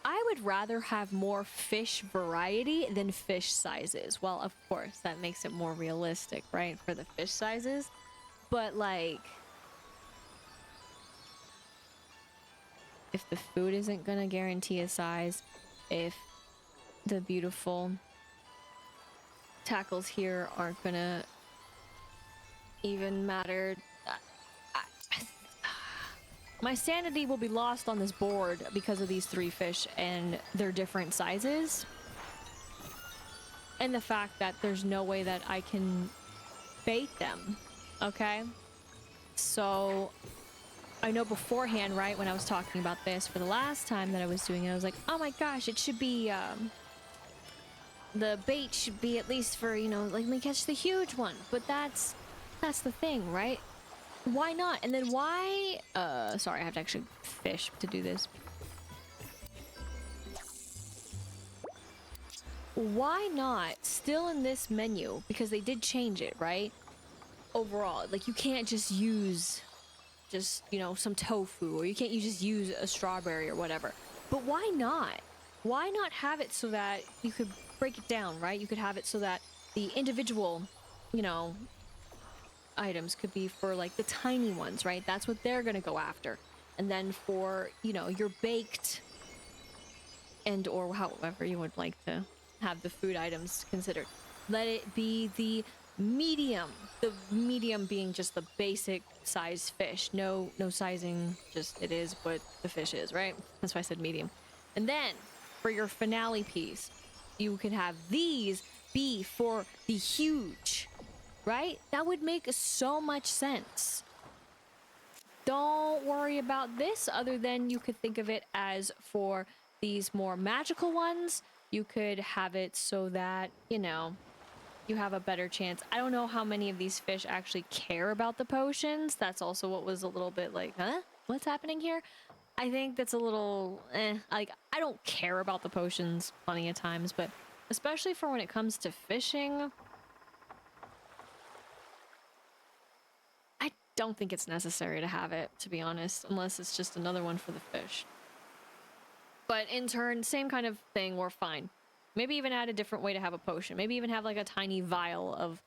I would rather have more fish variety than fish sizes. Well, of course, that makes it more realistic, right? For the fish sizes. But like, if the food isn't gonna guarantee a size, if the beautiful tackles here aren't gonna even matter, my sanity will be lost on this board because of these 3 fish and their different sizes. And the fact that there's no way that I can bait them, okay? So, I know beforehand, right, when I was talking about this for the last time that I was doing it, I was like, oh my gosh, it should be, the bait should be at least for, you know, like, let me catch the huge one. But that's the thing, right? Why not? And then why, sorry, I have to actually fish to do this. Why not still in this menu? Because they did change it, right? Overall, like you can't just use you know, some tofu, or you can't just use a strawberry or whatever. But why not? Why not have it so that you could break it down, right? You could have it so that the individual, you know, items could be for like the tiny ones, right? That's what they're gonna go after. And then for, you know, your baked and or however you would like to have the food items considered, let it be the medium being just the basic size fish. No sizing, just it is what the fish is, right? That's why I said medium. And then for your finale piece, you can have these be for the huge, right? That would make so much sense. Don't worry about this, other than you could think of it as for these more magical ones. You could have it so that, you know, you have a better chance. I don't know how many of these fish actually care about the potions. That's also what was a little bit like, huh? What's happening here? I think that's a little, like, I don't care about the potions plenty of times, but especially for when it comes to fishing, I don't think it's necessary to have it, to be honest, unless it's just another one for the fish. But in turn, same kind of thing, we're fine. Maybe even add a different way to have a potion. Maybe even have like a tiny vial of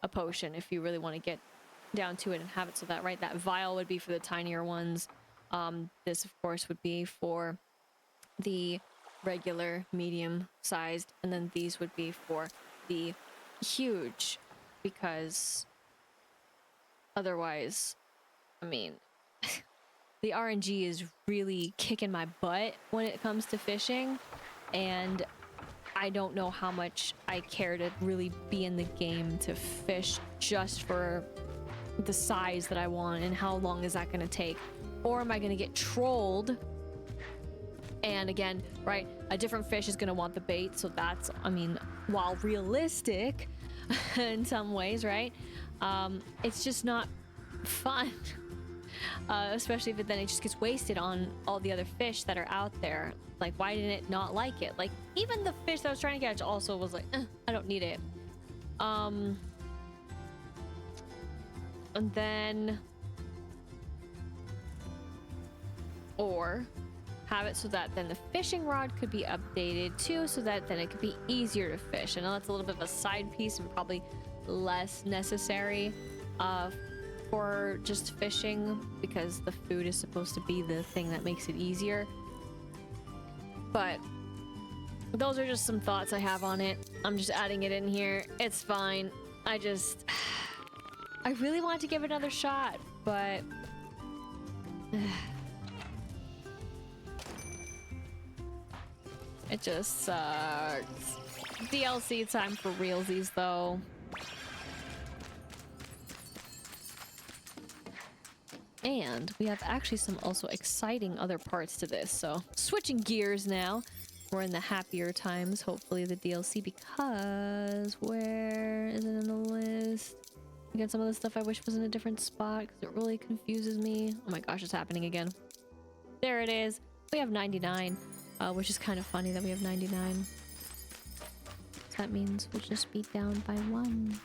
a potion if you really want to get down to it and have it so that, right, that vial would be for the tinier ones. This, of course, would be for the regular medium-sized, and then these would be for the huge, because otherwise, I mean, the RNG is really kicking my butt when it comes to fishing, and I don't know how much I care to really be in the game to fish just for the size that I want, and how long is that going to take? Or am I going to get trolled? And again, right, a different fish is going to want the bait, so that's, I mean, while realistic in some ways, right, it's just not fun. Especially if then it just gets wasted on all the other fish that are out there. Like, why didn't it not like it? Like, even the fish that I was trying to catch also was like, I don't need it. And then, or have it so that then the fishing rod could be updated too, so that then it could be easier to fish. I know that's a little bit of a side piece and probably less necessary for just fishing, because the food is supposed to be the thing that makes it easier. But those are just some thoughts I have on it. I'm just adding it in here. It's fine. I really want to give it another shot, but it just sucks. DLC time for realsies, though. And we have actually some also exciting other parts to this. So switching gears now. We're in the happier times, hopefully, the DLC, because where is it in the list? Again, some of the stuff I wish was in a different spot because it really confuses me. Oh my gosh, it's happening again. There it is. We have 99, which is kind of funny that we have 99. So that means we'll just be down by 1.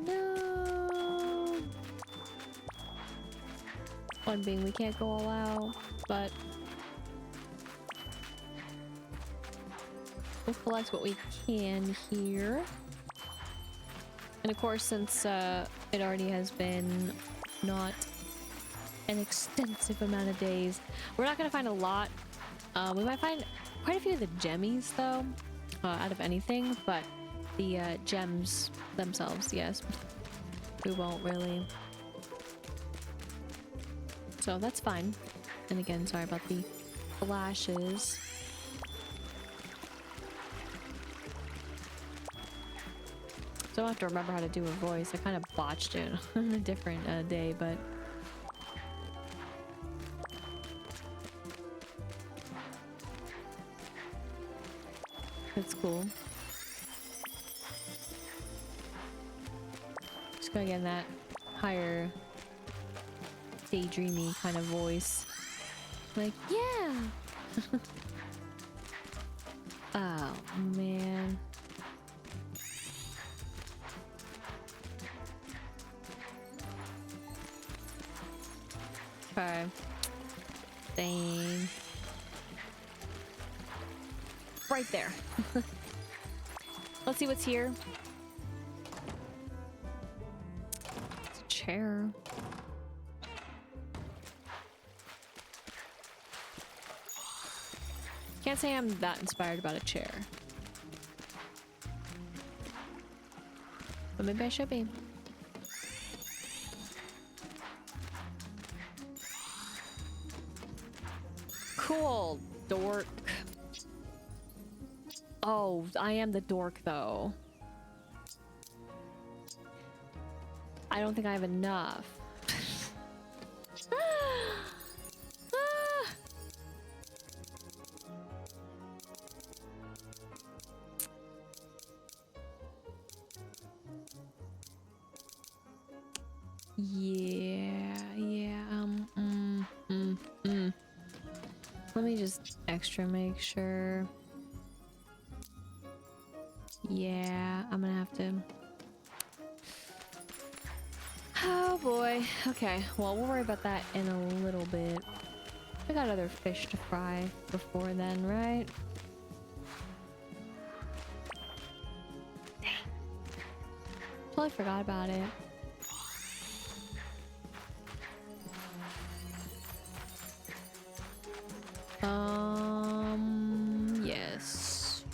No! One being we can't go all out, but we'll collect what we can here. And of course, since it already has been not an extensive amount of days, we're not going to find a lot. We might find quite a few of the gemmies, though, out of anything, but the gems themselves, yes, we won't really. So that's fine. And again, sorry about the flashes. Don't have to remember how to do a voice. I kind of botched it on a different day, but it's cool. Just gotta get in that higher daydreamy kind of voice. Like, yeah! Oh, man. Okay. Dang. Right there. Let's see what's here. It's a chair. Can't say I'm that inspired about a chair. But maybe I should be. Cool, dork. Oh, I am the dork, though. I don't think I have enough. Let me just extra make sure. Yeah, I'm gonna have to. Oh boy. Okay, well, we'll worry about that in a little bit. I got other fish to fry before then, right? Dang. Totally forgot about it. Yes.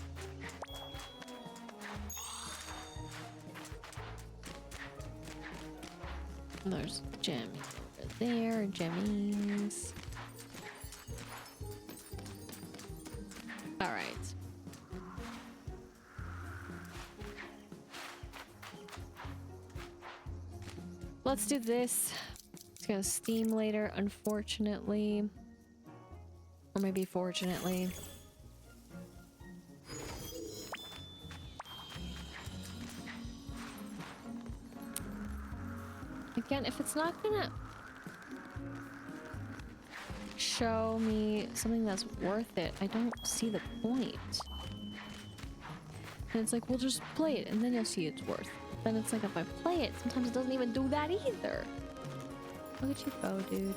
There's Jemmy over there, Jemmies. All right. Let's do this. It's gonna steam later, unfortunately. Or maybe fortunately. Again, if it's not gonna show me something that's worth it, I don't see the point. And it's like, we'll just play it and then you'll see it's worth. Then it's like, if I play it, sometimes it doesn't even do that either. Look at you go, dude.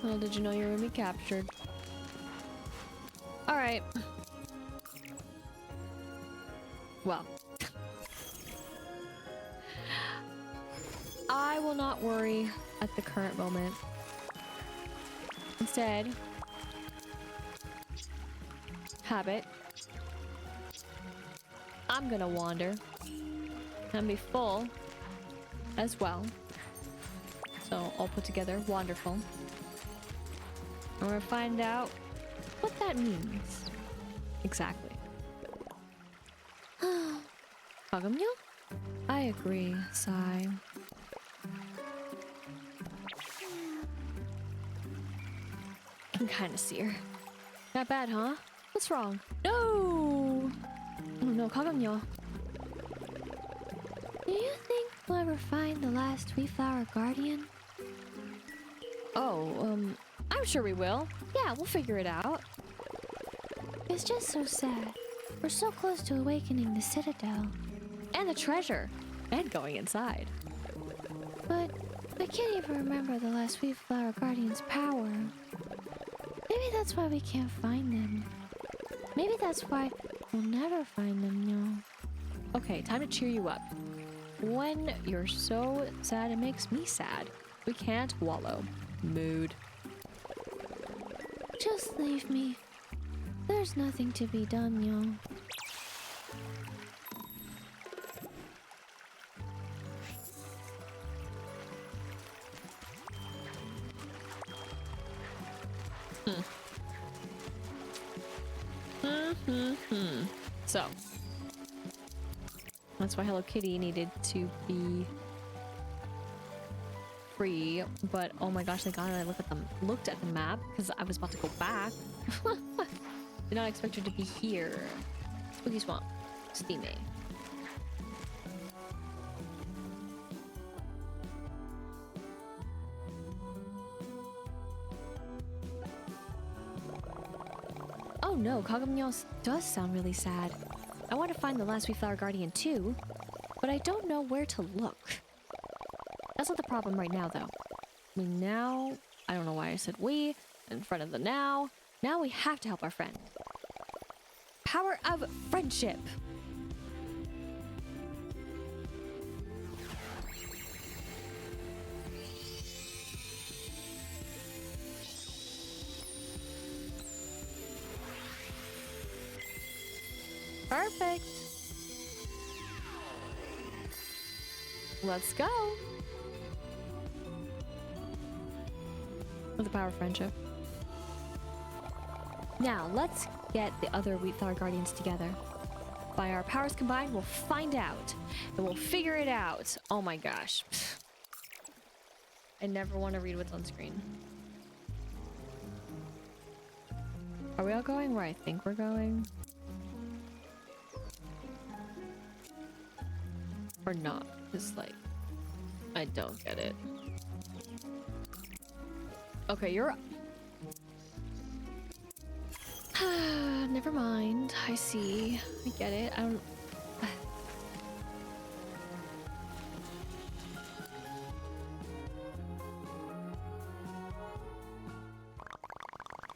Well, did you know you were gonna be captured? Alright. Well. I will not worry at the current moment. Instead, habit. I'm gonna wander and be full as well. So all put together, wonderful. And we're gonna find out what that means. Exactly. Kagumyo? I agree, sigh. Can kind of see her. Not bad, huh? What's wrong? No! Oh no, Kagumyo. Do you think we'll ever find the last Wheatflour Guardian? Oh, I'm sure we will. Yeah, we'll figure it out. It's just so sad. We're so close to awakening the Citadel. And the treasure. And going inside. But I can't even remember the last Wheatflour Guardian's power. Maybe that's why we can't find them. Maybe that's why we'll never find them, no. Okay, time to cheer you up. When you're so sad, it makes me sad. We can't wallow. Mood. Just leave me. There's nothing to be done, yo. So that's why Hello Kitty needed to be free, but oh my gosh, thank God I looked at the map because I was about to go back. Did not expect her to be here. Spooky Swamp. Steamy. Oh no, Kagumyo does sound really sad. I want to find the last Wheatflour Guardian too, but I don't know where to look. That's not the problem right now though. Now, I don't know why I said we in front of the now. Now we have to help our friend. Power of friendship. Perfect. Let's go. With the power of friendship. Now, let's get the other Wheatflour Guardians together. By our powers combined, we'll find out. And we'll figure it out. Oh my gosh. I never want to read what's on screen. Are we all going where I think we're going? Or not? It's like, I don't get it. Okay, you're... Never mind. I see. I get it. I don't...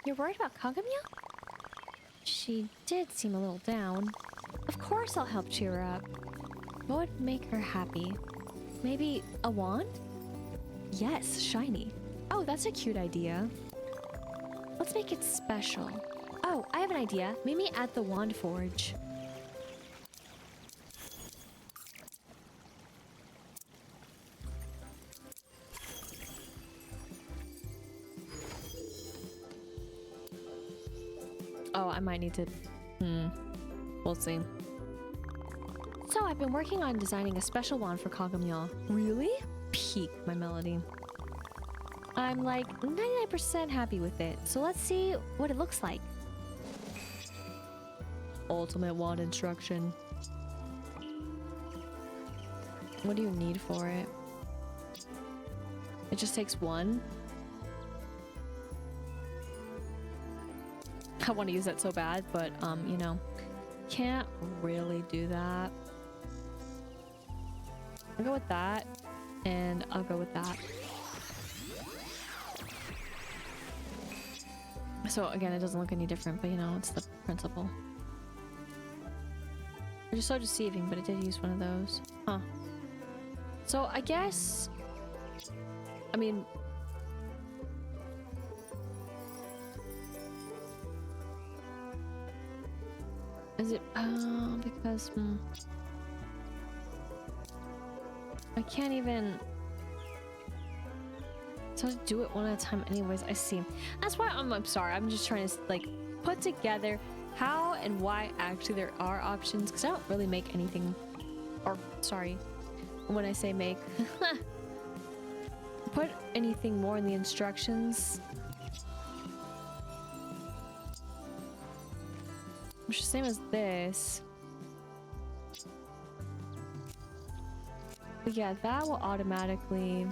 You're worried about Kagumya? She did seem a little down. Of course I'll help cheer her up. What would make her happy? Maybe a wand? Yes, shiny. Oh, that's a cute idea. Let's make it special. Oh, I have an idea. Meet me at the wand forge. Oh, I might need to... We'll see. So I've been working on designing a special wand for Kagumya. Really? Peak my melody. I'm like 99% happy with it. So let's see what it looks like. Ultimate wand instruction. What do you need for it? It just takes one. I want to use that so bad, but you know, can't really do that. I'll go with that, and I'll go with that. So again, it doesn't look any different, but you know, it's the principle. I just so deceiving, but it did use one of those. Huh. So I guess... I mean... Is it... because... I can't even... So to do it one at a time anyways, I see. That's why I'm sorry, I'm just trying to like put together how and why actually there are options, because I don't really make anything, or sorry, when I say make, put anything more in the instructions. Which is the same as this. But yeah, that will automatically...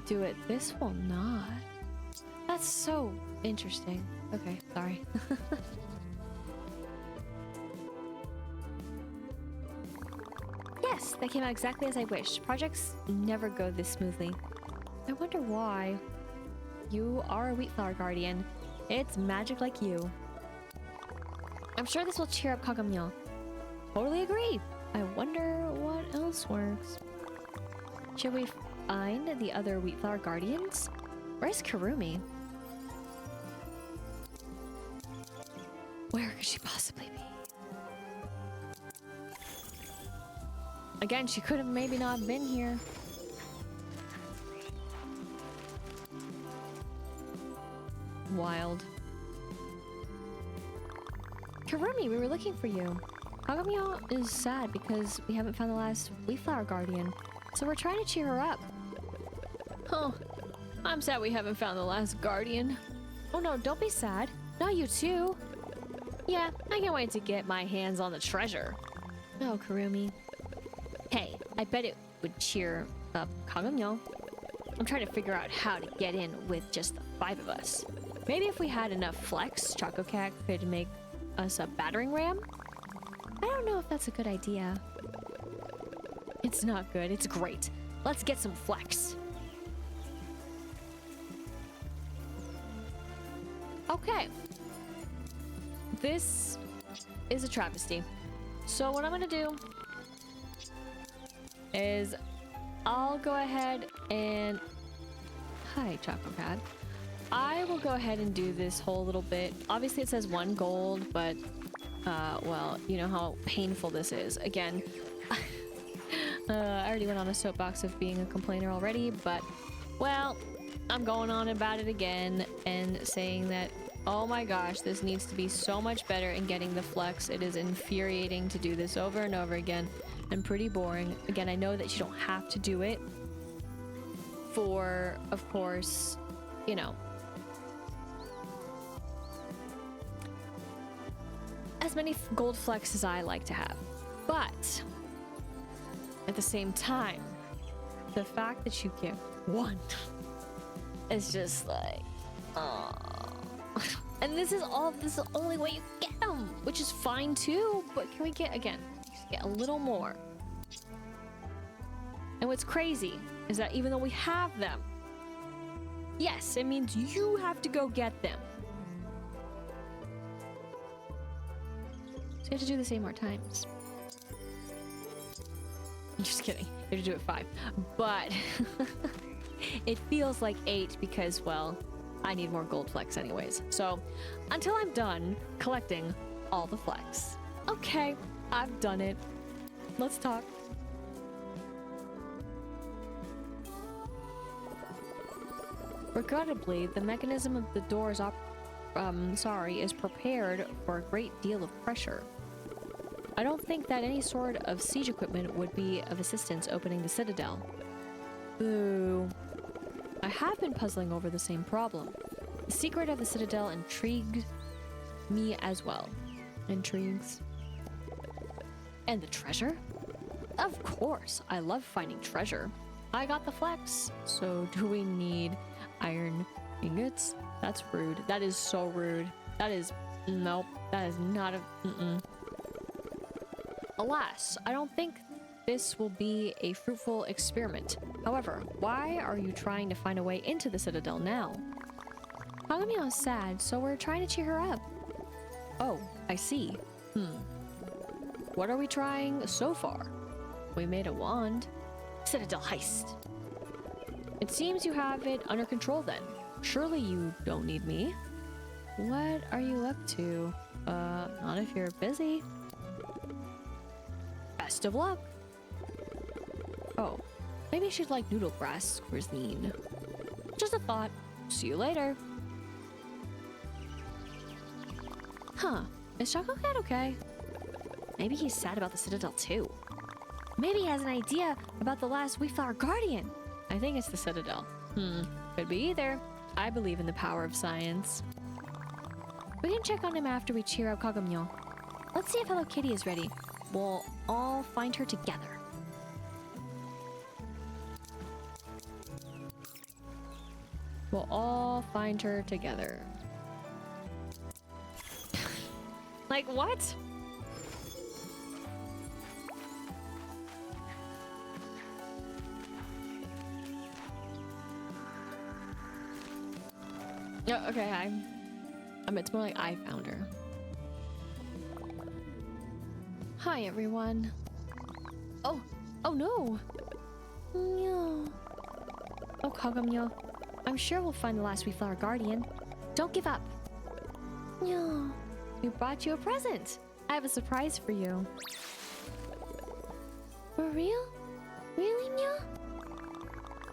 do it. This will not. That's so interesting. Okay, sorry. Yes, that came out exactly as I wished. Projects never go this smoothly. I wonder why. You are a Wheatflour Guardian. It's magic like you. I'm sure this will cheer up Kagamyo. Totally agree. I wonder what else works. Should we find the other Wheatflour Guardians? Where's Kurumi? Where could she possibly be? Again, she could have maybe not been here. Wild. Kurumi, we were looking for you. Kagamyo is sad because we haven't found the last Wheatflour Guardian, so we're trying to cheer her up. Oh, I'm sad we haven't found the last Guardian. Oh no, don't be sad. Not you too. Yeah, I can't wait to get my hands on the treasure. No, Kurumi. Hey, I bet it would cheer up Kagamyo. I'm trying to figure out how to get in with just the 5 of us. Maybe if we had enough flex, Choco Cat could make us a battering ram? I don't know if that's a good idea. It's not good, it's great. Let's get some flex. Okay. This is a travesty. So what I'm gonna do is I'll go ahead and... Hi, Choco Cat. I will go ahead and do this whole little bit. Obviously it says 1 gold, but well, you know how painful this is. Again, I already went on a soapbox of being a complainer already, but well, I'm going on about it again and saying that, oh my gosh, this needs to be so much better in getting the flex. It is infuriating to do this over and over again and pretty boring. Again, I know that you don't have to do it for, of course, you know, as many gold flex as I like to have. But at the same time, the fact that you get 1 is just like, oh. And this is the only way you get them, which is fine too, but can we get, again, just get a little more. And what's crazy is that even though we have them, yes, it means you have to go get them. So you have to do this 8 more times. I'm just kidding. You have to do it 5. But it feels like 8 because, well, I need more gold flex anyways. So until I'm done collecting all the flex. Okay, I've done it. Let's talk. Regrettably, the mechanism of the doors is prepared for a great deal of pressure. I don't think that any sort of siege equipment would be of assistance opening the citadel. Boo. I have been puzzling over the same problem. The secret of the citadel intrigued me as well. Intrigues. And the treasure? Of course, I love finding treasure. I got the flex. So do we need iron ingots? That's rude. That is so rude. That is... Nope. That is not a... Alas, I don't think this will be a fruitful experiment. However, why are you trying to find a way into the citadel now? Kagamyo is sad, so we're trying to cheer her up. Oh, I see. What are we trying so far? We made a wand. Citadel heist. It seems you have it under control then. Surely you don't need me. What are you up to? Not if you're busy. Best of luck. Oh, maybe she'd like noodle grass, cuisine. Just a thought. See you later. Huh, is Choco Cat okay? Maybe he's sad about the Citadel too. Maybe he has an idea about the last Wheatflour Guardian. I think it's the Citadel. Could be either. I believe in the power of science. We can check on him after we cheer out Kagomyo. Let's see if Hello Kitty is ready. We'll all find her together. We'll all find her together. Like, what? Oh, okay, it's more like I found her. Hi, everyone. Oh no. No. Oh, Kagomyo. I'm sure we'll find the last Wheatflour Guardian. Don't give up. No. We brought you a present. I have a surprise for you. For real? Really, Mia?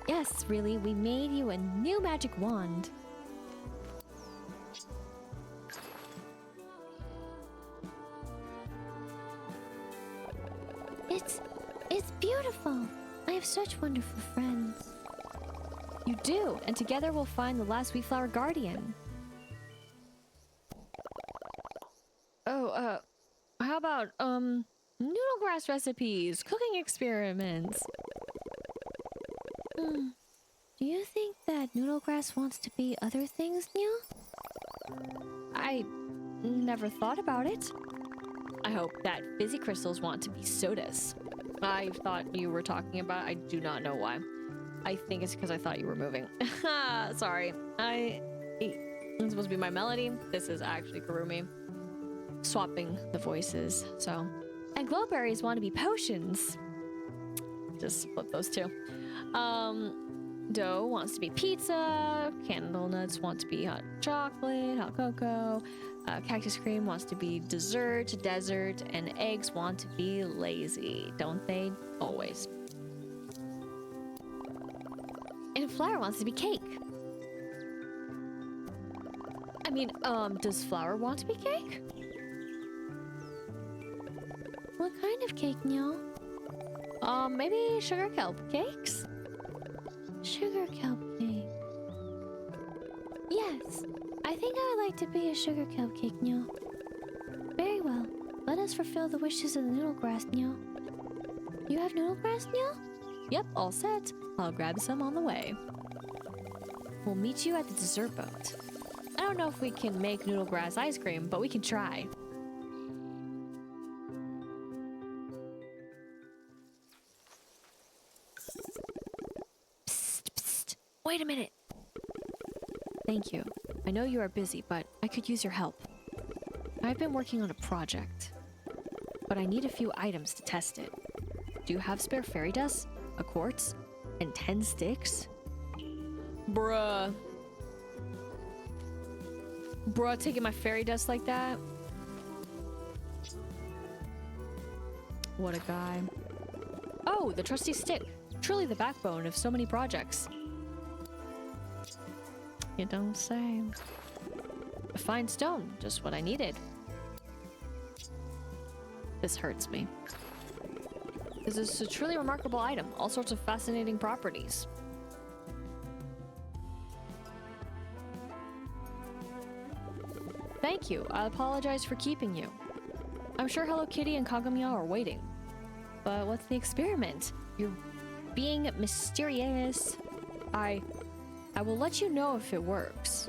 Yes, really. We made you a new magic wand. It's beautiful. I have such wonderful friends. You do, and together we'll find the last Wheatflour Guardian. Oh, how about, noodle grass recipes, cooking experiments? Do you think that noodle grass wants to be other things, Nya? I never thought about it. I hope that fizzy crystals want to be sodas. I thought you were talking about, I do not know why. I think it's because I thought you were moving. Sorry. It's supposed to be my melody. This is actually Kurumi. Swapping the voices, so. And glowberries want to be potions. Just flip those two. Dough wants to be pizza. Candle nuts want to be hot chocolate, hot cocoa. Cactus cream wants to be dessert, desert. And eggs want to be lazy, don't they? Always. And flour wants to be cake. I mean, does flour want to be cake? What kind of cake, Nyo? Maybe sugar kelp cakes? Sugar kelp cake. Yes, I think I would like to be a sugar kelp cake, Nyo. Very well. Let us fulfill the wishes of the noodle grass, Nyo. You have noodle grass, Nyo? Yep, all set. I'll grab some on the way. We'll meet you at the dessert boat. I don't know if we can make noodle grass ice cream, but we can try. Psst. Wait a minute. Thank you. I know you are busy, but I could use your help. I've been working on a project, but I need a few items to test it. Do you have spare fairy dust, a quartz, and 10 sticks? Bruh, taking my fairy dust like that? What a guy. Oh, the trusty stick. Truly the backbone of so many projects. You don't say. A fine stone, just what I needed. This hurts me. This is a truly remarkable item. All sorts of fascinating properties. Thank you. I apologize for keeping you. I'm sure Hello Kitty and Kagomyo are waiting. But what's the experiment? You're being mysterious. I will let you know if it works.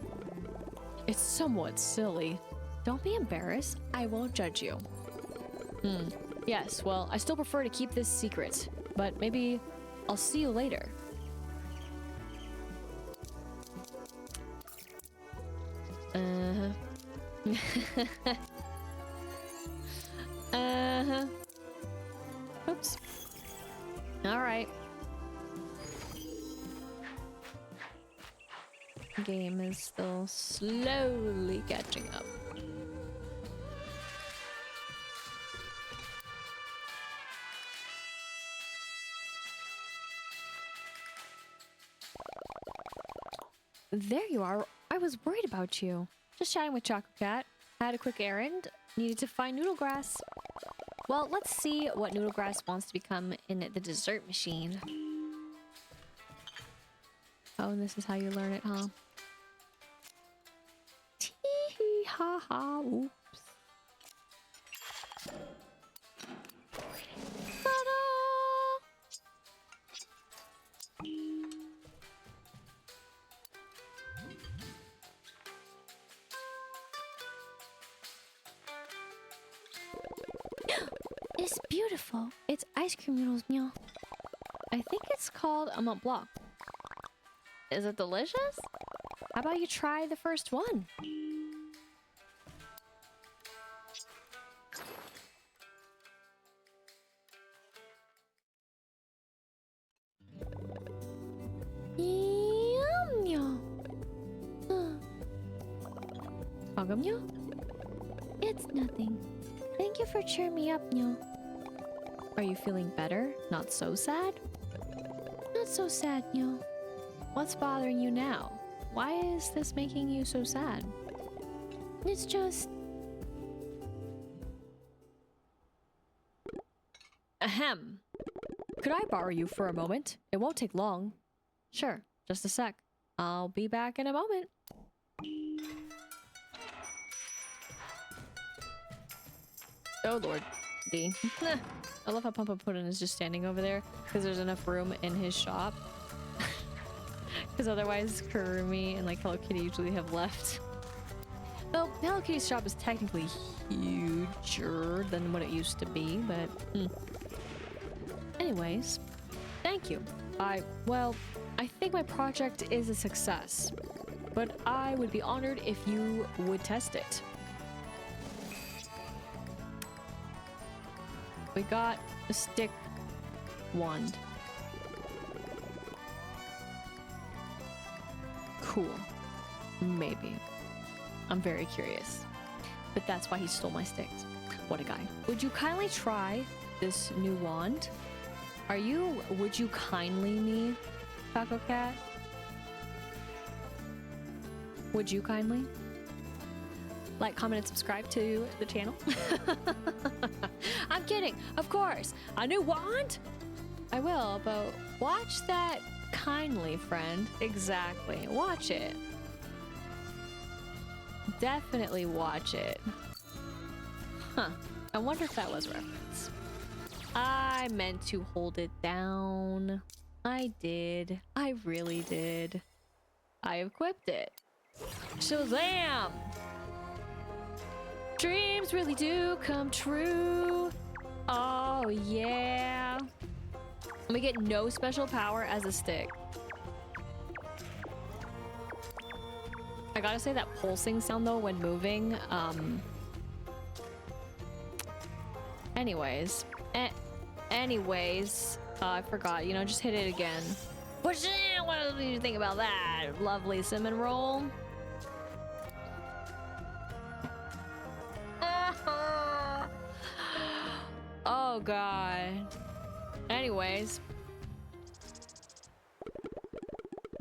It's somewhat silly. Don't be embarrassed. I won't judge you. Yes, well, I still prefer to keep this secret. But maybe I'll see you later. Oops. Alright. Game is still slowly catching up. there you are. I was worried about you. Just chatting with Choco Cat. Had a quick errand. Needed to find Noodlegrass. Well, let's see what Noodlegrass wants to become in the dessert machine. Oh, and this is how you learn it, huh? Tee ha ha, oops. Ta-da! It's beautiful. It's ice cream noodles, meow. I think it's called a Mont Blanc. Is it delicious? How about you try the first one? Yum, meow. Meow? It's nothing. Thank you for cheering me up, meow. Are you feeling better? Not so sad? Not so sad, meow. What's bothering you now? Why is this making you so sad? It's just... Ahem. Could I borrow you for a moment? It won't take long. Sure, just a sec. I'll be back in a moment. Oh lord, D. I love how Pumpa Puddin is just standing over there because there's enough room in his shop. Because otherwise Kurumi and like Hello Kitty usually have left. Well, Hello Kitty's shop is technically huger than what it used to be, but... Anyways, thank you. Well, I think my project is a success, but I would be honored if you would test it. We got a stick wand. Cool. Maybe. I'm very curious. But that's why he stole my sticks. What a guy. Would you kindly try this new wand? Would you kindly me, Taco Cat? Would you kindly? Like, comment, and subscribe to the channel. I'm kidding, of course. A new wand? I will, but watch that kindly, friend. Exactly. Watch it. Definitely watch it. Huh. I wonder if that was a reference. I meant to hold it down. I did. I really did. I equipped it. Shazam! Dreams really do come true. Oh, yeah. We get no special power as a stick. I gotta say that pulsing sound though when moving, anyways, I forgot, you know, just hit it again. What do you think about that? Lovely cinnamon roll. Oh god. Anyways.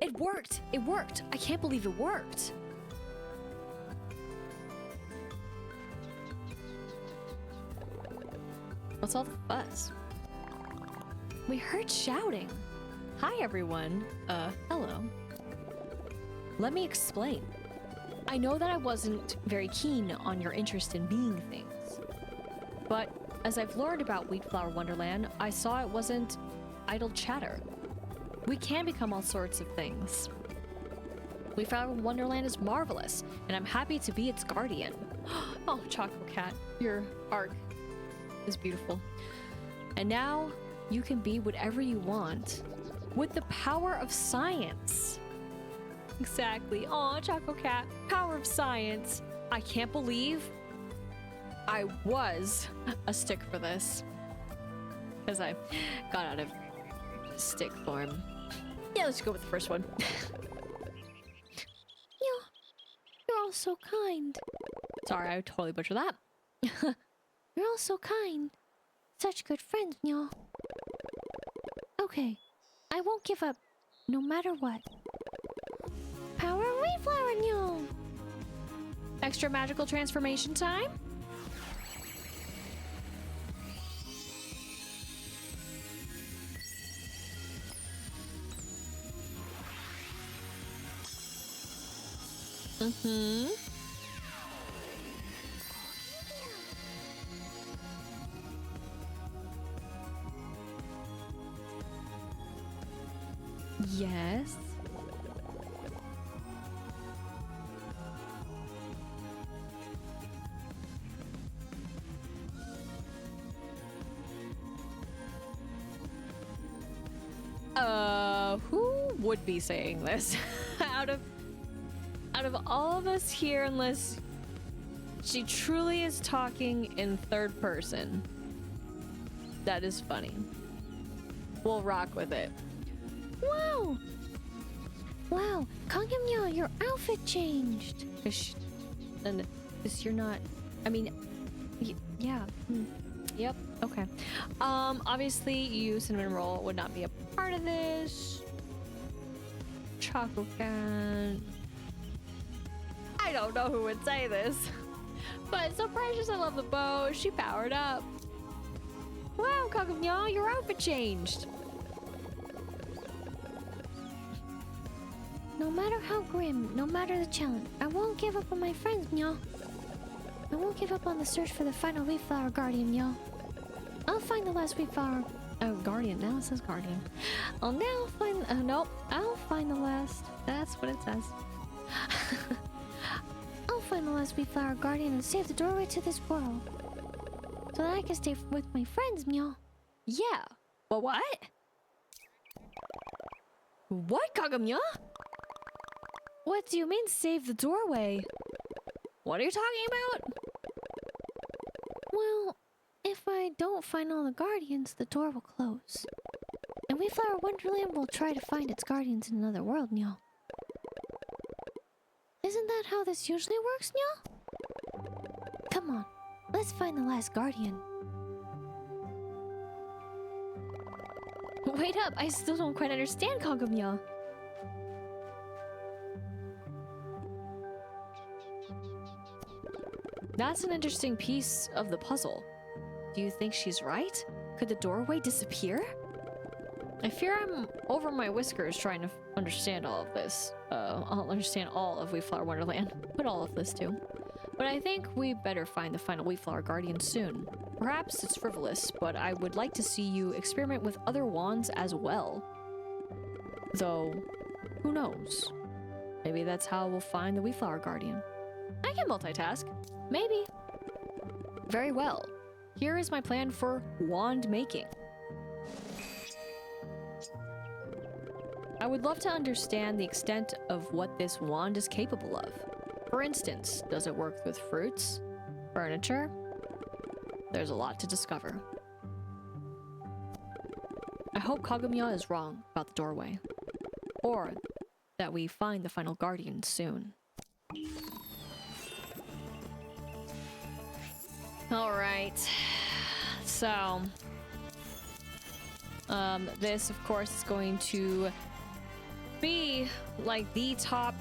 It worked! It worked! I can't believe it worked! What's all the fuss? We heard shouting. Hi everyone. Hello. Let me explain. I know that I wasn't very keen on your interest in being things, but as I've learned about Wheatflour Wonderland, I saw it wasn't idle chatter. We can become all sorts of things. Wheatflour Wonderland is marvelous, and I'm happy to be its guardian. Oh, Choco Cat, your art is beautiful. And now you can be whatever you want with the power of science. Exactly. Aw, Choco Cat, power of science. I can't believe I was a stick for this. Because I got out of stick form. Yeah, let's go with the first one. Yeah, you're all so kind. Sorry, I totally butchered that. You're all so kind. Such good friends, y'all. Okay, I won't give up, no matter what. power of Wheatflour in you. Extra magical transformation time. Mm-hmm. Yes. Who would be saying this? out of all of us here, unless she truly is talking in third person. That is funny. We'll rock with it. Wow! Wow, Kangmyo, your outfit changed. Because you're not. I mean, yeah. Yep. Okay. Obviously, you cinnamon roll would not be a part of this. Chocolate can. I don't know who would say this, but so precious. I love the bow. She powered up. Wow, Kangmyo, your outfit changed. No matter how grim, no matter the challenge, I won't give up on my friends, Myo. I won't give up on the search for the final Wheatflour Guardian, Myo. I'll find the last Wheatflower... Oh, Guardian. Now it says Guardian. I'll now find... nope. I'll find the last... That's what it says. I'll find the last Wheatflower Guardian and save the doorway to this world. So that I can stay with my friends, Myo. Yeah. But what? What, Kangmyo? What do you mean, save the doorway? What are you talking about? Well, if I don't find all the guardians, the door will close. And Wheatflower Wonderland will try to find its guardians in another world, Nyo. Isn't that how this usually works, Nyo? Come on, let's find the last guardian. Wait up, I still don't quite understand, Kangmyo. That's an interesting piece of the puzzle. Do you think she's right? Could the doorway disappear? I fear I'm over my whiskers trying to understand all of this. I'll understand all of Wheatflower Wonderland, but all of this too. But I think we better find the final Wheatflower Guardian soon. Perhaps it's frivolous, but I would like to see you experiment with other wands as well. Though, who knows? Maybe that's how we'll find the Wheatflower Guardian. I can multitask. Maybe. Very well. Here is my plan for wand making. I would love to understand the extent of what this wand is capable of. For instance, does it work with fruits? Furniture? There's a lot to discover. I hope Kangmyo is wrong about the doorway. Or that we find the final guardian soon. Alright. So... this, of course, is going to be like the top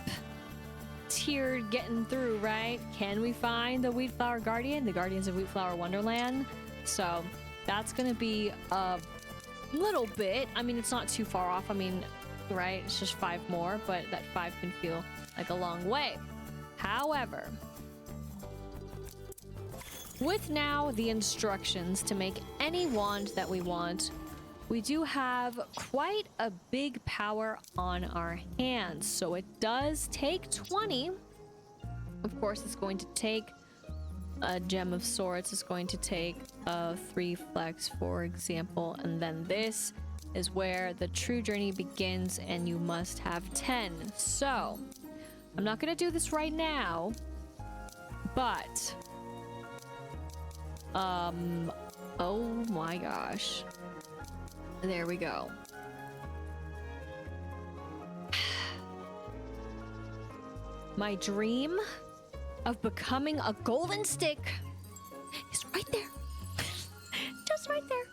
tiered getting through, right? Can we find the Wheatflower Guardian? The Guardians of Wheatflower Wonderland? So that's gonna be a little bit. I mean, it's not too far off. I mean, right? It's just 5 more, but that 5 can feel like a long way. However, with now the instructions to make any wand that we want, we do have quite a big power on our hands. So it does take 20. Of course, it's going to take a gem of sorts. It's going to take a 3 flex, for example. And then this is where the true journey begins, and you must have 10. So I'm not going to do this right now, but oh my gosh. There we go. My dream of becoming a golden stick is right there. Just right there.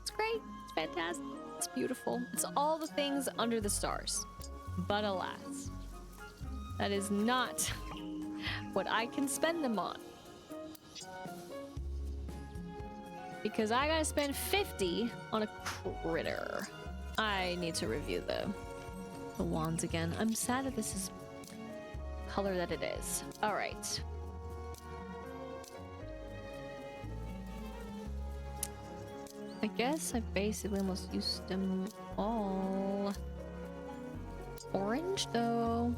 It's great. It's fantastic. It's beautiful. It's all the things under the stars. But alas, That is not what I can spend them on. Because I gotta spend 50 on a critter. I need to review the wands again. I'm sad that this is the color that it is. Alright. I guess I basically almost used them all. Orange though.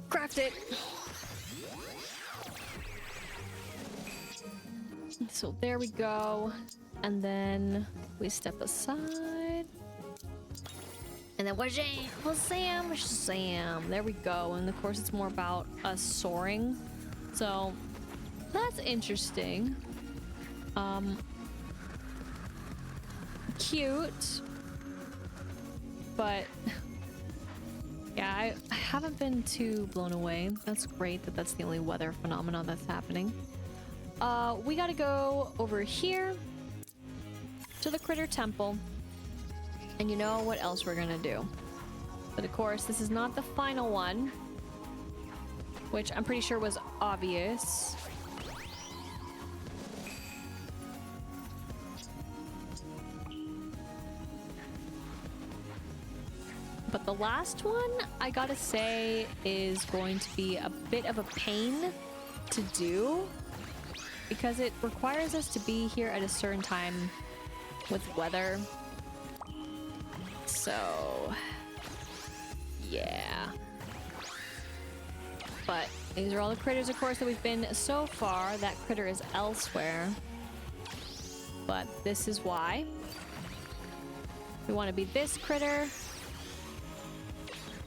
Craft it. So there we go. And then we step aside. And then Shazam. There we go. And of course it's more about us soaring. So that's interesting. Cute. But yeah, I haven't been too blown away. That's great that that's the only weather phenomenon that's happening. We gotta go over here to the Critter Temple. And you know what else we're gonna do. But of course, this is not the final one, which I'm pretty sure was obvious. But the last one, I gotta say, is going to be a bit of a pain to do because it requires us to be here at a certain time with weather. So, yeah. But these are all the critters, of course, that we've been so far. That critter is elsewhere. But this is why. We want to be this critter.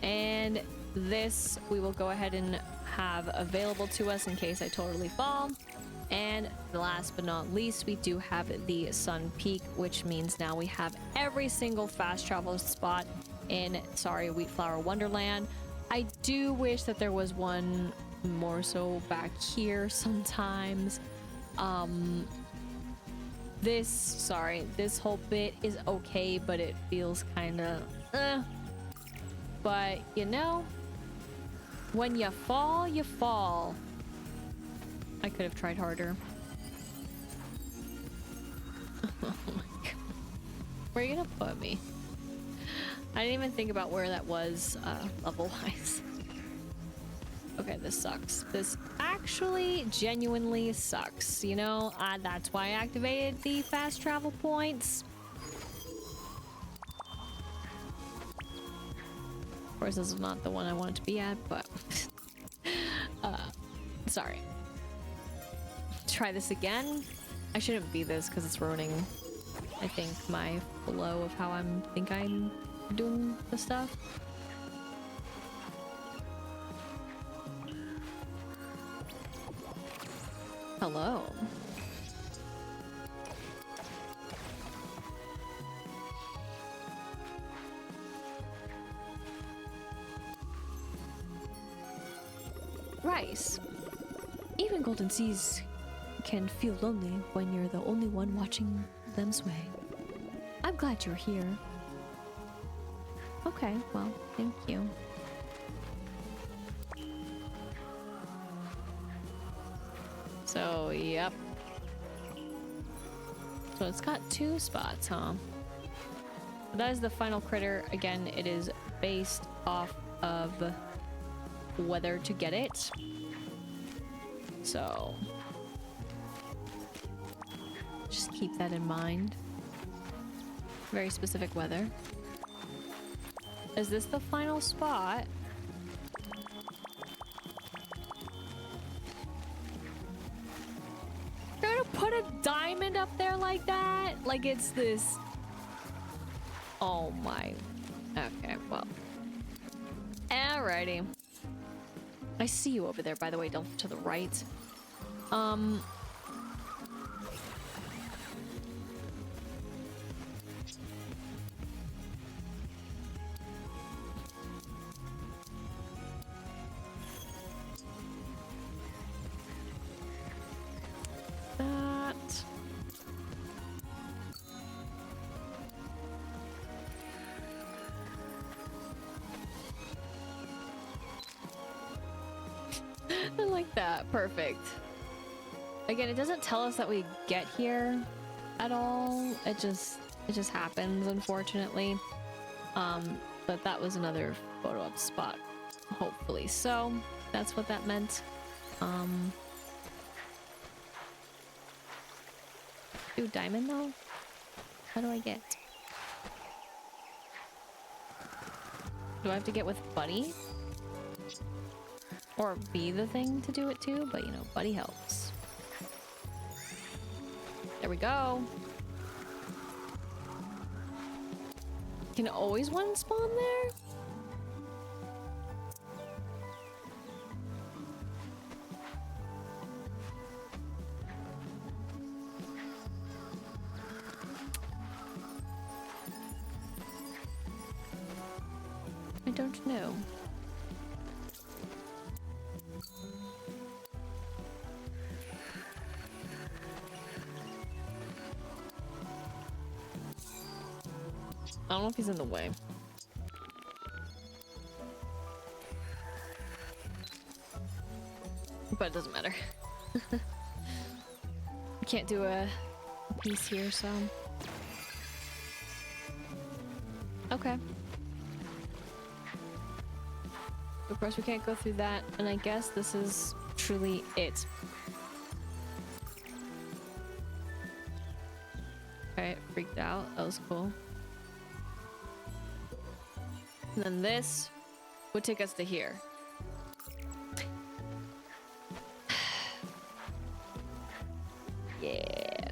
And this we will go ahead and have available to us in case I totally fall. And last but not least, we do have the Sun Peak, which means now we have every single fast travel spot in, Wheatflour Wonderland. I do wish that there was one more so back here sometimes. This whole bit is okay, but it feels kind of But, you know, when you fall, you fall. I could have tried harder. Oh my god. Where are you gonna put me? I didn't even think about where that was, level-wise. Okay, this sucks. This actually genuinely sucks. You know, that's why I activated the fast travel points. Of course, this is not the one I wanted to be at, but sorry. Try this again. I shouldn't be this because it's ruining, I think, my flow of how I'm doing the stuff. Hello. Rice. Even golden seas can feel lonely when you're the only one watching them sway. I'm glad you're here. Okay, well, thank you. So, yep. So it's got 2 spots, huh? That is the final critter. Again, it is based off of whether to get it. So just keep that in mind. Very specific weather. Is this the final spot? They're gonna put a diamond up there like that? Like it's this... Oh my... Okay, well. Alrighty. I see you over there, by the way, don't to the right. That. I like that. Perfect. Again, it doesn't tell us that we get here at all. It just happens, unfortunately. But that was another photo up spot, hopefully. So that's what that meant. Do diamond though? How do I get? Do I have to get with Buddy? Or be the thing to do it too? But you know, Buddy helps. There we go. Can always one spawn there? I don't know. I don't know if he's in the way. But it doesn't matter. I can't do a piece here, so... Okay. Of course, we can't go through that, and I guess this is truly it. Okay, freaked out. That was cool. And then this would take us to here. Yeah.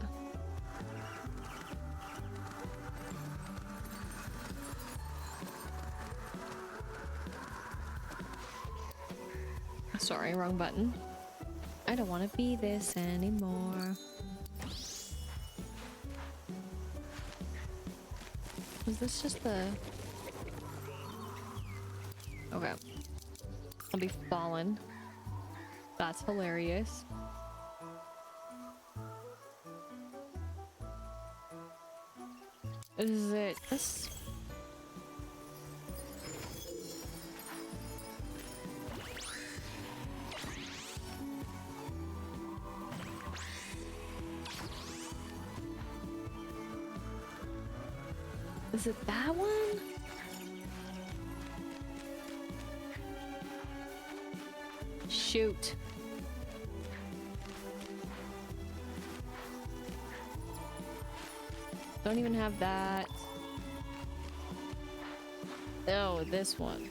Sorry, wrong button. I don't want to be this anymore. Is this just the... Okay. I'll be fallen. That's hilarious. Is it this? Is it that one? Shoot. Don't even have that. No, this one.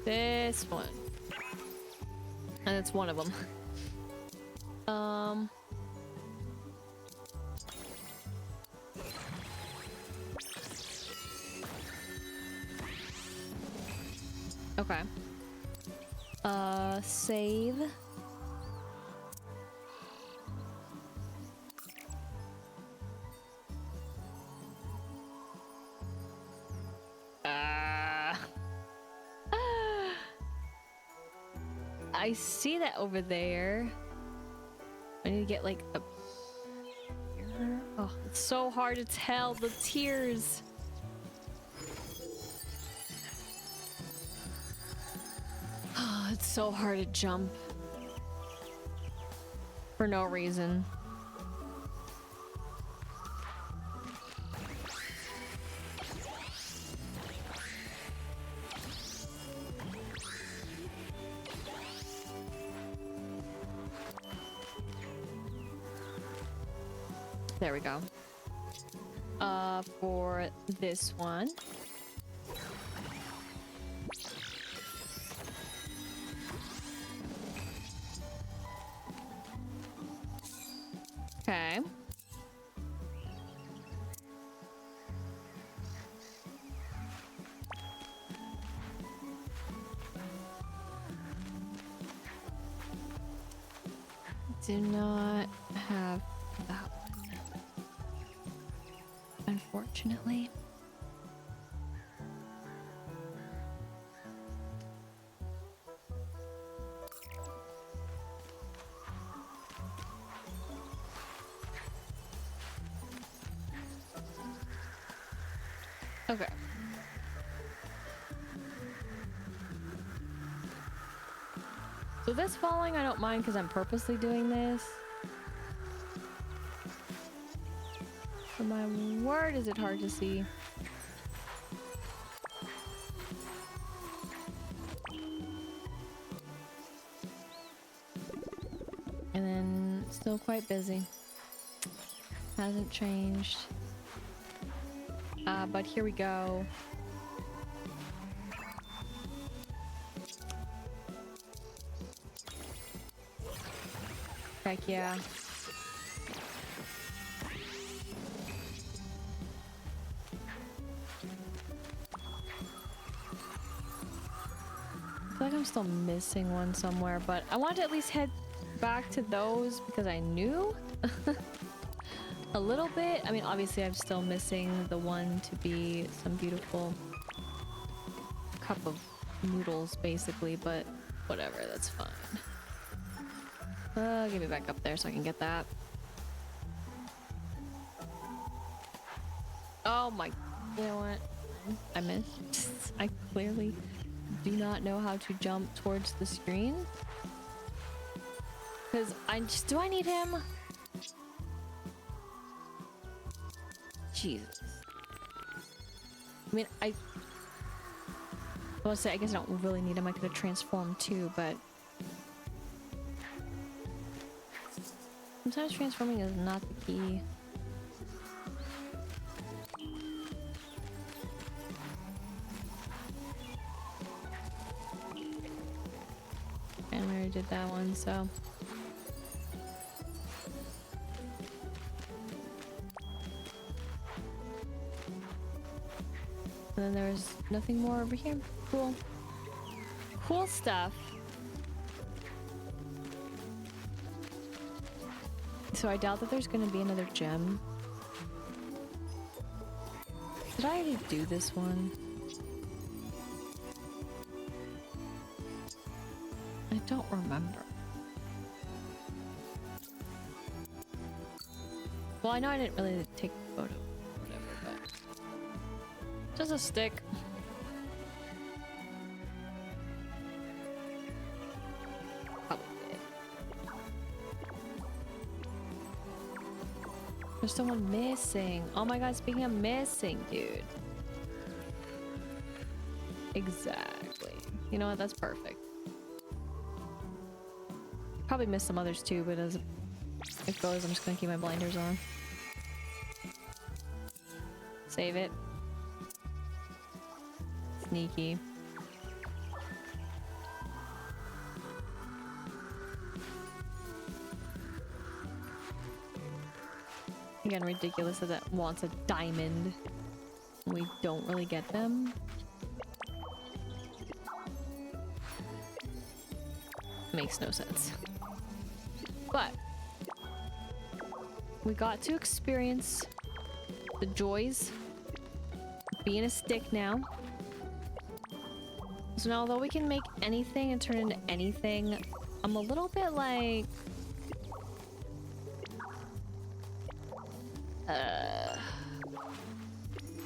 This one. And it's one of them. Okay. Save. I see that over there. I need to get like a... Oh, it's so hard to tell. The tears. Oh, it's so hard to jump. For no reason. There we go. For this one. Okay. Do not have that one, unfortunately. Okay. So this falling, I don't mind because I'm purposely doing this. But my word, is it hard to see. And then still quite busy. Hasn't changed. But here we go. Heck yeah. I feel like I'm still missing one somewhere, but I want to at least head back to those because I knew a little bit. I mean, obviously I'm still missing the one to be some beautiful cup of noodles basically, but whatever, that's fine. Get me back up there so I can get that. Oh my, you know what? I missed. I clearly do not know how to jump towards the screen. Because do I need him? Jesus. I mean, I want to say, I guess I don't really need him. I could have transformed too, but sometimes transforming is not the key. And I already did that one, so. And then there's nothing more over here. Cool. Cool stuff. So I doubt that there's gonna be another gem. Did I already do this one? I don't remember. Well, I know I didn't really take a photo. Whatever, but just a stick. Probably. There's someone missing. Oh my god, speaking of missing, dude. Exactly. You know what? That's perfect. Probably missed some others too, but as it goes, I'm just gonna keep my blinders on. Save it. Sneaky. Again, ridiculous that that wants a diamond. We don't really get them. Makes no sense. But we got to experience the joys of being a stick now. So now, although we can make anything and turn into anything, I'm a little bit like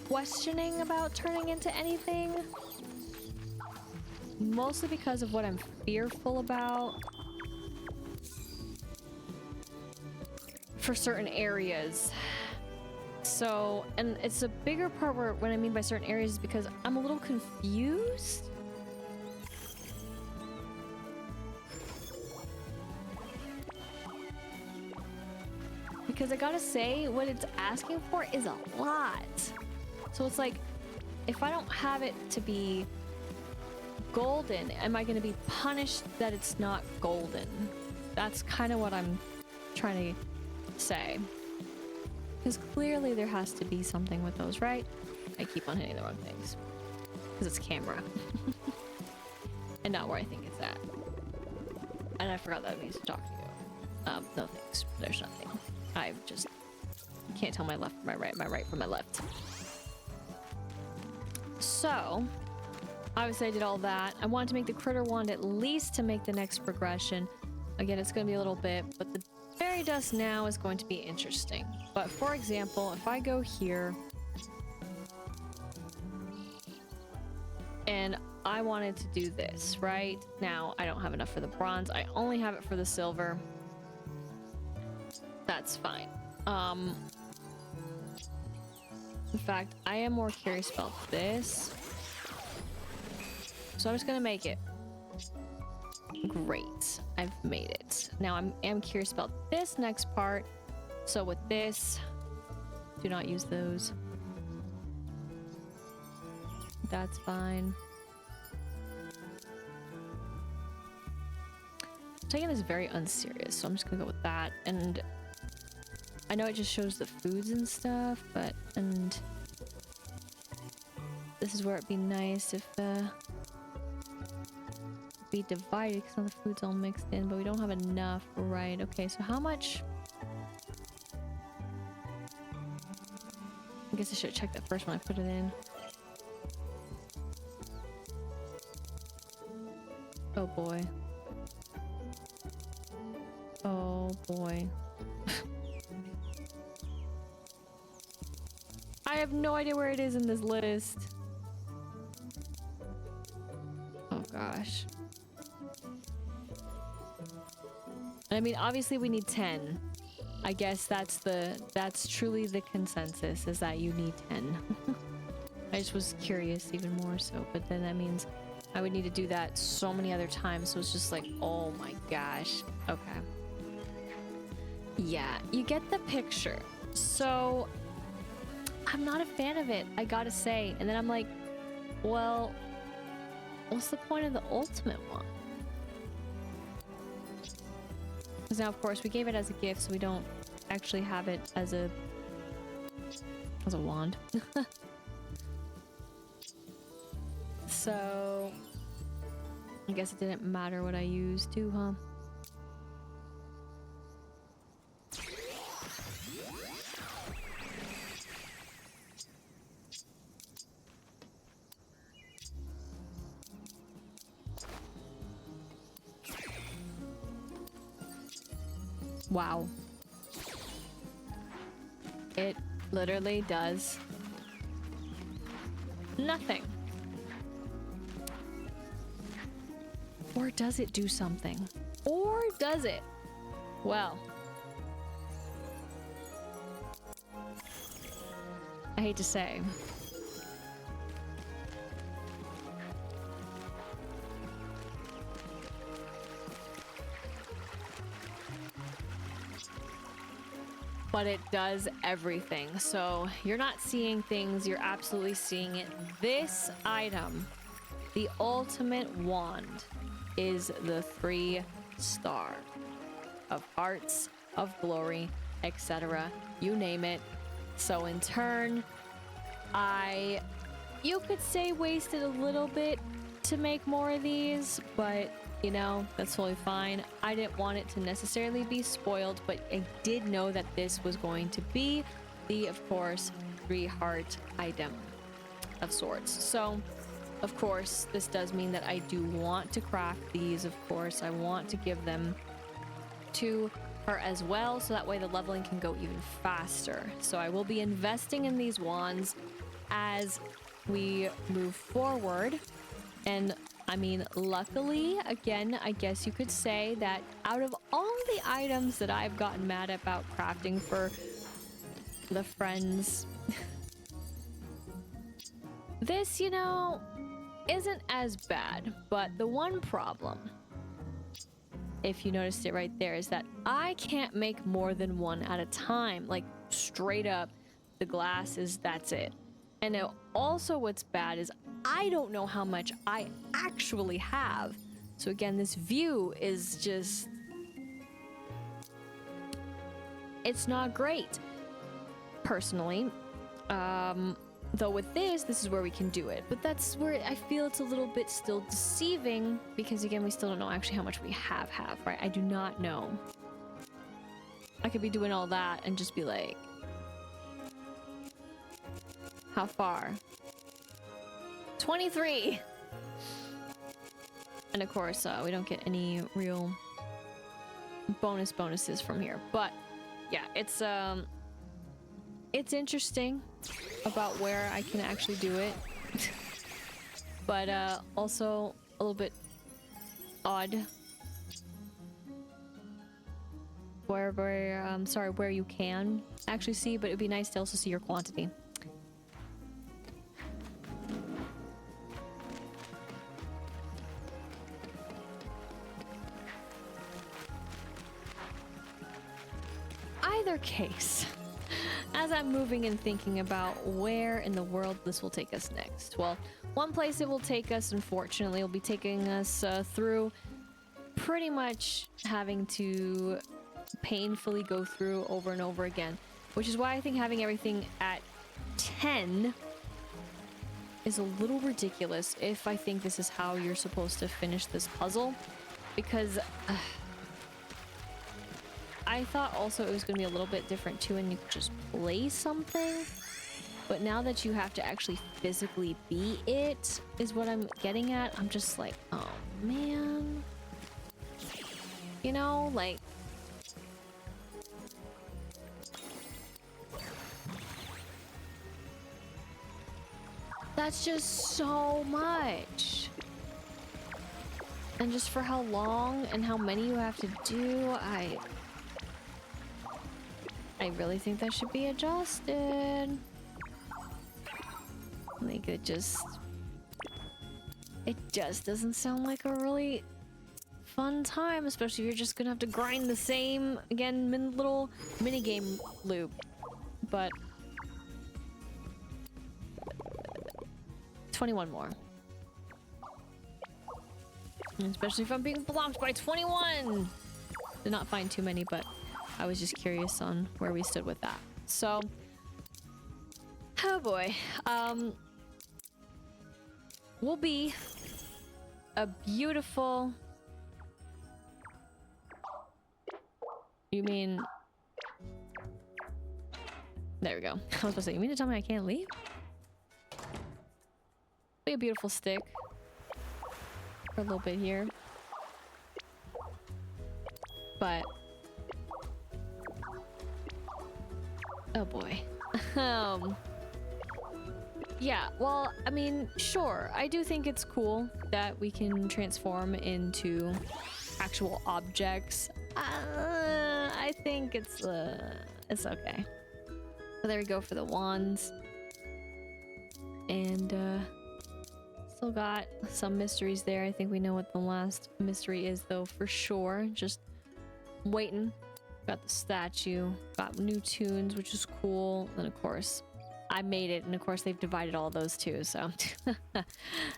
questioning about turning into anything. Mostly because of what I'm fearful about for certain areas. So, and it's a bigger part where what I mean by certain areas is because I'm a little confused. Because I gotta say, what it's asking for is a lot. So it's like, if I don't have it to be golden, am I going to be punished that it's not golden? That's kind of what I'm trying to say. Because clearly there has to be something with those, right? I keep on hitting the wrong things. Because it's camera. And not where I think it's at. And I forgot that I need to talk to you. No thanks. There's nothing. I just can't tell my left from my right from my left. So, obviously I did all that. I wanted to make the critter wand at least to make the next progression. Again, it's going to be a little bit, but the fairy dust now is going to be interesting. But for example, if I go here and I wanted to do this, right? Now, I don't have enough for the bronze. I only have it for the silver. That's fine. In fact, I am more curious about this. So I'm just gonna make it. Great. I've made it. Now I am curious about this next part. So with this, do not use those. That's fine. I'm taking this very unserious, so I'm just gonna go with that. And I know it just shows the foods and stuff, but this is where it'd be nice if be divided because all the food's all mixed in, but we don't have enough. Right. Okay, so how much? I guess I should check that first when I put it in. Oh boy. Oh boy. I have no idea where it is in this list. Oh gosh. I mean, obviously we need 10. I guess that's truly the consensus, is that you need 10. I just was curious even more so, but then that means I would need to do that so many other times, so it's just like, oh my gosh. Okay. Yeah, you get the picture. So I'm not a fan of it, I gotta say. And then I'm like, well, what's the point of the ultimate one? Because now, of course, we gave it as a gift, so we don't actually have it as a wand. So I guess it didn't matter what I used too, huh? Wow. It literally does nothing. Or does it do something? Or does it? Well, I hate to say. But it does everything. So you're not seeing things, you're absolutely seeing it. This item, the ultimate wand, is the 3-star of hearts, of glory, etc. You name it. So in turn, you could say wasted a little bit to make more of these, but you know, that's totally fine. I didn't want it to necessarily be spoiled, but I did know that this was going to be the, of course, 3-heart item of sorts. So, of course, this does mean that I do want to craft these, of course. I want to give them to her as well, so that way the leveling can go even faster. So I will be investing in these wands as we move forward. And I mean, luckily, again, I guess you could say that out of all the items that I've gotten mad about crafting for the friends, this, you know, isn't as bad. But the one problem, if you noticed it right there, is that I can't make more than one at a time. Like, straight up, the glass is, that's it. And now also what's bad is I don't know how much I actually have. So again, this view is just, it's not great, personally. Though with this is where we can do it. But that's where I feel it's a little bit still deceiving, because again, we still don't know actually how much we have, right? I do not know. I could be doing all that and just be like, how far? 23. And of course, we don't get any real bonuses from here. But yeah, it's interesting about where I can actually do it. but also a little bit odd. Where you can actually see, but it'd be nice to also see your quantity. Either case, as I'm moving and thinking about where in the world this will take us next. Well, one place it will take us, unfortunately, will be taking us through pretty much having to painfully go through over and over again, which is why I think having everything at 10 is a little ridiculous if I think this is how you're supposed to finish this puzzle, because I thought also it was going to be a little bit different too and you could just play something, but now that you have to actually physically be it is what I'm getting at. I'm just like, oh man, you know, like that's just so much. And just for how long and how many you have to do, I really think that should be adjusted. Like it just doesn't sound like a really fun time, especially if you're just gonna have to grind the same, again, little minigame loop. But 21 more. And especially if I'm being blocked by 21! Did not find too many, but I was just curious on where we stood with that. So, oh boy. Will be a beautiful... You mean... There we go. I was supposed to say, you mean to tell me I can't leave? Be a beautiful stick for a little bit here, but oh boy. Yeah, well, I mean, sure, I do think it's cool that we can transform into actual objects. I think it's okay. So there we go for the wands. And still got some mysteries there. I think we know what the last mystery is though for sure. Just waiting. Got the statue, got new tunes, which is cool. And of course, I made it, and of course they've divided all those too, so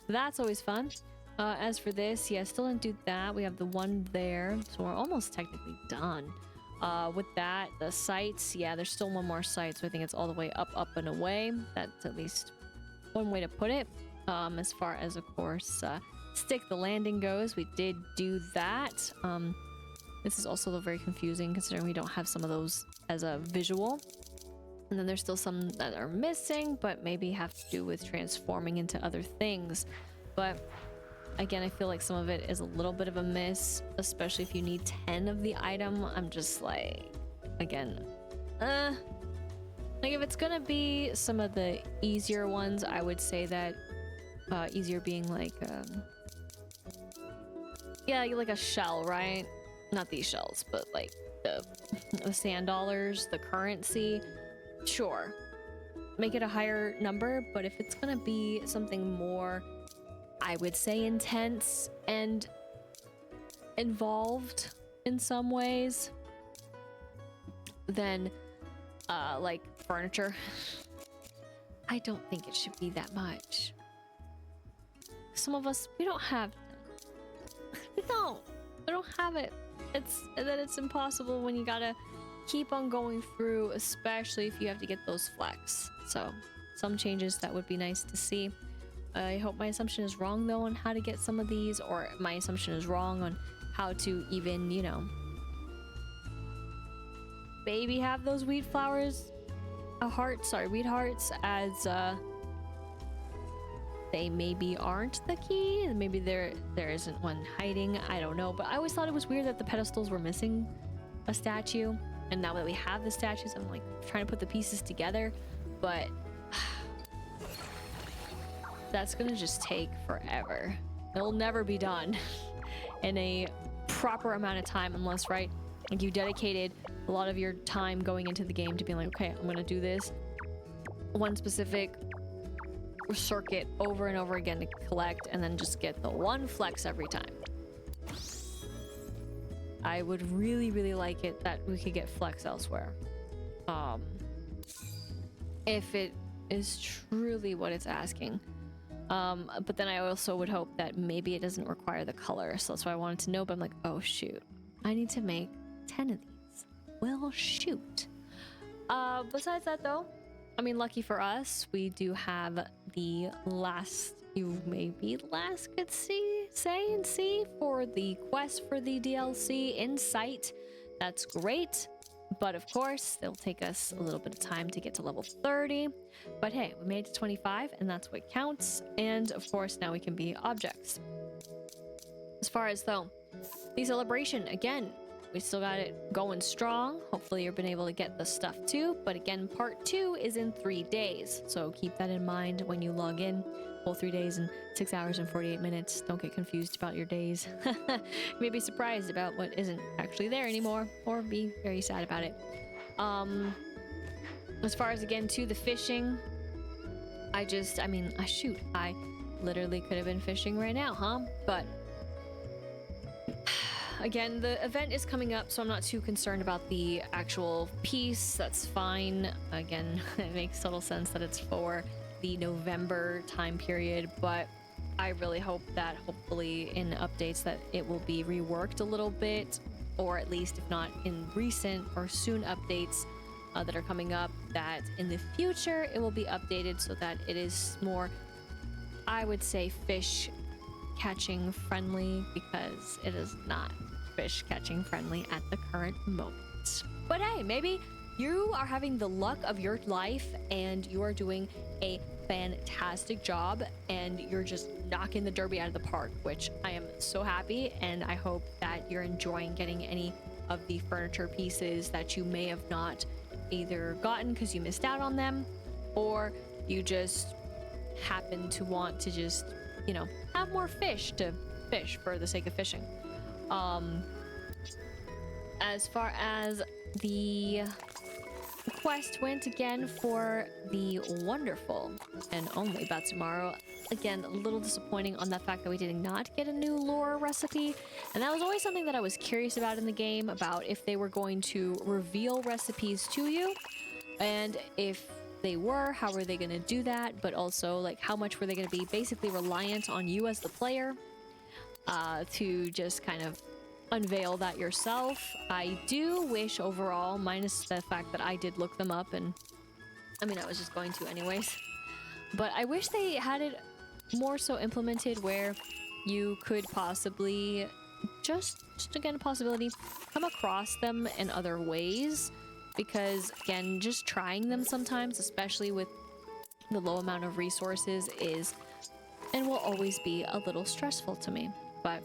that's always fun. As for this, yeah, still didn't do that. We have the one there, so we're almost technically done. With that, the sights, yeah, there's still one more site, so I think it's all the way up, up, and away. That's at least one way to put it. As far as, of course, stick the landing goes, we did do that. This is also very confusing considering we don't have some of those as a visual. And then there's still some that are missing, but maybe have to do with transforming into other things. But again, I feel like some of it is a little bit of a miss, especially if you need 10 of the item. I'm just like, again, like if it's gonna be some of the easier ones, I would say that easier being like, yeah, like a shell, right? Not these shells, but like the sand dollars, the currency. Sure, make it a higher number, but if it's gonna be something more, I would say intense and involved in some ways, then like furniture, I don't think it should be that much. Some of us, we don't have we don't have it. It's impossible when you gotta keep on going through, especially if you have to get those flex. So some changes that would be nice to see. I hope my assumption is wrong though on how to get some of these, or my assumption is wrong on how to even, you know, maybe have those wheat flowers, wheat hearts as they maybe aren't the key. Maybe there isn't one hiding, I don't know. But I always thought it was weird that the pedestals were missing a statue, and now that we have the statues, I'm like trying to put the pieces together, but that's gonna just take forever. It'll never be done in a proper amount of time unless, right, like you dedicated a lot of your time going into the game to being like, okay, I'm gonna do this one specific circuit over and over again to collect and then just get the one flex every time. I would really, really like it that we could get flex elsewhere. If it is truly what it's asking. But then I also would hope that maybe it doesn't require the color. So that's why I wanted to know, but I'm like, oh shoot, I need to make 10 of these. Well, shoot. Besides that though, I mean, lucky for us, we do have the last, you maybe last could see for the quest for the DLC in sight. That's great. But of course, it'll take us a little bit of time to get to level 30. But hey, we made it to 25 and that's what counts. And of course, now we can be objects. As far as though, the celebration, again, we still got it going strong. Hopefully you've been able to get the stuff too. But again, part 2 is in 3 days. So keep that in mind when you log in. Whole 3 days and 6 hours and 48 minutes. Don't get confused about your days. You may be surprised about what isn't actually there anymore, or be very sad about it. As far as again to the fishing, I literally could have been fishing right now, huh? But again, the event is coming up, so I'm not too concerned about the actual piece. That's fine. Again, it makes total sense that it's for the November time period, but I really hope that hopefully in updates that it will be reworked a little bit, or at least if not in recent or soon updates that are coming up, that in the future it will be updated so that it is more, I would say, fish catching friendly, because it is not fish catching friendly at the current moment. But hey, maybe you are having the luck of your life and you are doing a fantastic job and you're just knocking the derby out of the park, which I am so happy, and I hope that you're enjoying getting any of the furniture pieces that you may have not either gotten because you missed out on them, or you just happen to want to just, you know, have more fish to fish for the sake of fishing. As far as the quest went, again, for the wonderful and only Batsumaru, again, a little disappointing on the fact that we did not get a new lore recipe, and that was always something that I was curious about in the game, about if they were going to reveal recipes to you, and if they were, how were they going to do that, but also like how much were they going to be basically reliant on you as the player to just kind of unveil that yourself. I do wish overall, minus the fact that I did look them up, and I mean I was just going to anyways, but I wish they had it more so implemented where you could possibly just again, a possibility, come across them in other ways, because again, just trying them sometimes, especially with the low amount of resources, is and will always be a little stressful to me. But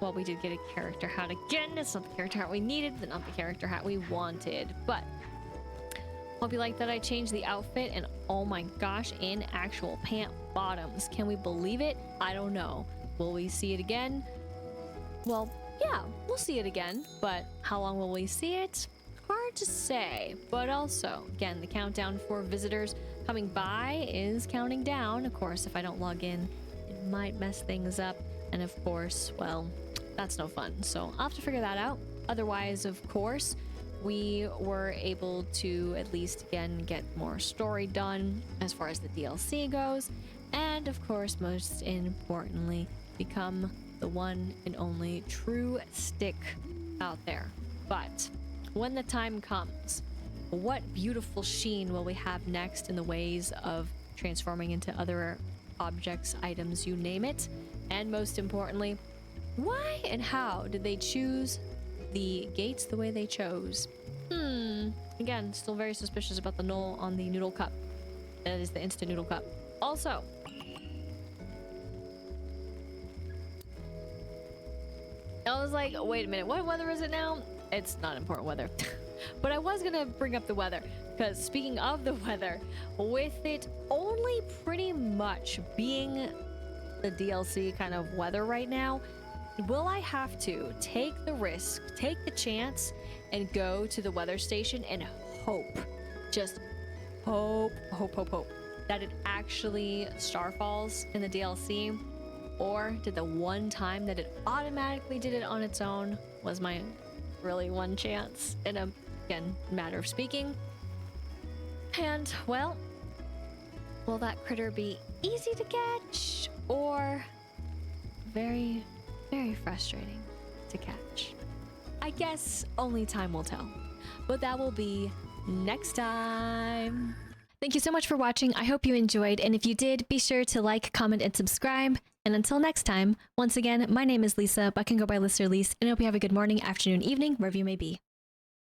well, we did get a character hat again. It's not the character hat we needed, but not the character hat we wanted. But hope you like that I changed the outfit, and oh my gosh, in actual pant bottoms. Can we believe it? I don't know. Will we see it again? Well, yeah, we'll see it again, but how long will we see it? Hard to say. But also, again, the countdown for visitors coming by is counting down. Of course, if I don't log in, it might mess things up. And of course, well, that's no fun. So I'll have to figure that out. Otherwise, of course, we were able to at least again get more story done as far as the DLC goes. And of course, most importantly, become the one and only true stick out there. But when the time comes, what beautiful sheen will we have next in the ways of transforming into other objects, items, you name it? And most importantly, why and how did they choose the gates the way they chose? Again, still very suspicious about the null on the noodle cup. That is the instant noodle cup. Also, I was like, wait a minute, what weather is it now? It's not important weather. But I was gonna bring up the weather. Because speaking of the weather, with it only pretty much being the DLC kind of weather right now, will I have to take the risk, take the chance, and go to the weather station and hope, just hope that it actually starfalls in the DLC? Or did the one time that it automatically did it on its own was my really one chance in a, again, matter of speaking? And, well, will that critter be easy to catch or very, very frustrating to catch? I guess only time will tell, but that will be next time. Thank you so much for watching. I hope you enjoyed, and if you did, be sure to like, comment, and subscribe. And until next time, once again, my name is Lisa, but I can go by Lister Lise, and I hope you have a good morning, afternoon, evening, wherever you may be.